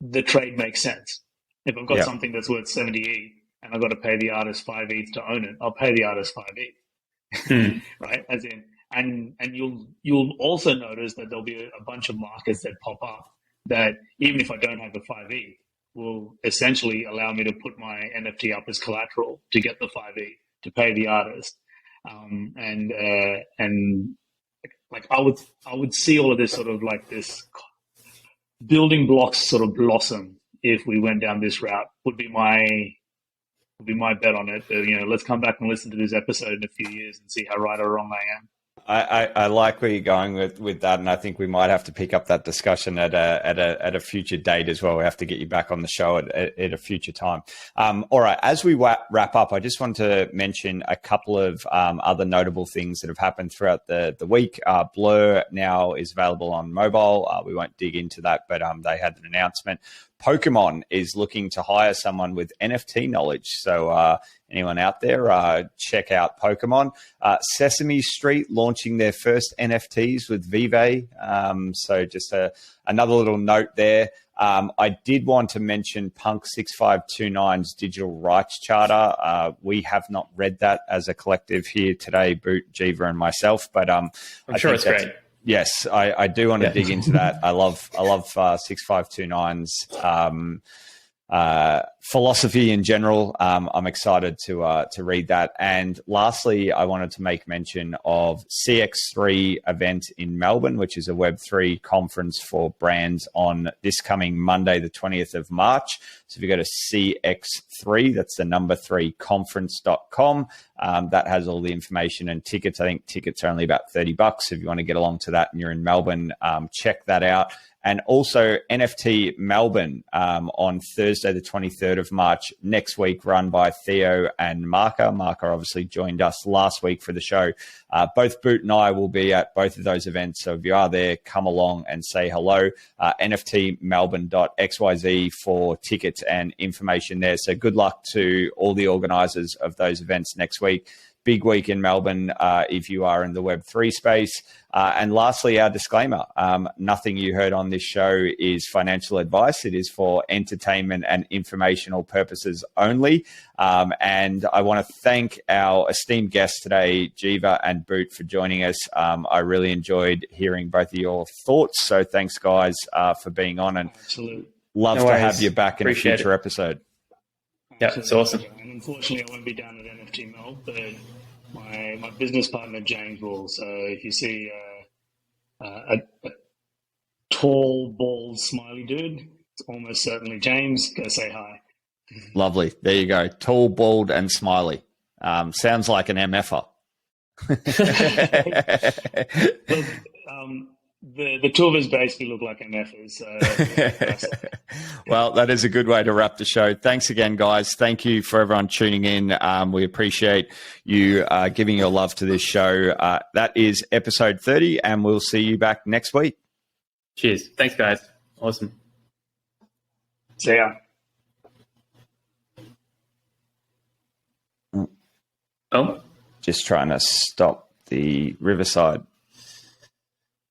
The trade makes sense. If I've got something that's worth 70 ETH and I've got to pay the artist 5 ETH to own it, I'll pay the artist 5 ETH, right? As in, and you'll also notice that there'll be a bunch of markets that pop up that, even if I don't have the 5 ETH, will essentially allow me to put my NFT up as collateral to get the 5 ETH to pay the artist, and like I would see all of this sort of like this building blocks sort of blossom if we went down this route. Would be my bet on it. Let's come back and listen to this episode in a few years and see how right or wrong I am. I like where you're going with that, and I think we might have to pick up that discussion at a future date as well. We have to get you back on the show at a future time. All right, as we wrap up, I just want to mention a couple of other notable things that have happened throughout the week. Blur now is available on mobile. We won't dig into that, but they had an announcement. Pokemon is looking to hire someone with NFT knowledge. So anyone out there, check out Pokemon. Sesame Street launching their first NFTs with Vive. So just another little note there. I did want to mention Punk 6529's digital rights charter. We have not read that as a collective here today, Boot, Jiva, and myself, but I'm sure it's great. Yes, I do want to dig into that. I love 6529's philosophy in general. I'm excited to read that. And lastly, I wanted to make mention of CX3 event in Melbourne, which is a Web3 conference for brands on this coming Monday, the 20th of March. So if you go to CX3, that's the number 3 conference.com, that has all the information and tickets. I think tickets are only about $30. If you want to get along to that and you're in Melbourne, check that out. And also NFT Melbourne on Thursday, the 23rd of March next week, run by Theo and Marka. Marka obviously joined us last week for the show. Both Boot and I will be at both of those events. So if you are there, come along and say hello. NFTmelbourne.xyz for tickets and information there. So good luck to all the organisers of those events next week. Big week in Melbourne if you are in the Web3 space. And lastly, our disclaimer. Nothing you heard on this show is financial advice. It is for entertainment and informational purposes only. And I want to thank our esteemed guests today, Jiva and Boot, for joining us. I really enjoyed hearing both of your thoughts. So thanks, guys, for being on. And Absolutely. Love to have you back in a future episode. Yeah, it's awesome. And unfortunately, I won't be down at NFT Mel, but my business partner James will. So if you see a tall, bald, smiley dude, it's almost certainly James. Go say hi. Lovely. There you go. Tall, bald, and smiley. Sounds like an MFer. Look, the two of us basically look like MFers. So well, that is a good way to wrap the show. Thanks again, guys. Thank you for everyone tuning in. We appreciate you giving your love to this show. That is episode 30, and we'll see you back next week. Cheers. Thanks, guys. Awesome. See ya. Oh, just trying to stop the Riverside.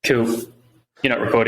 Cool. You're not recording.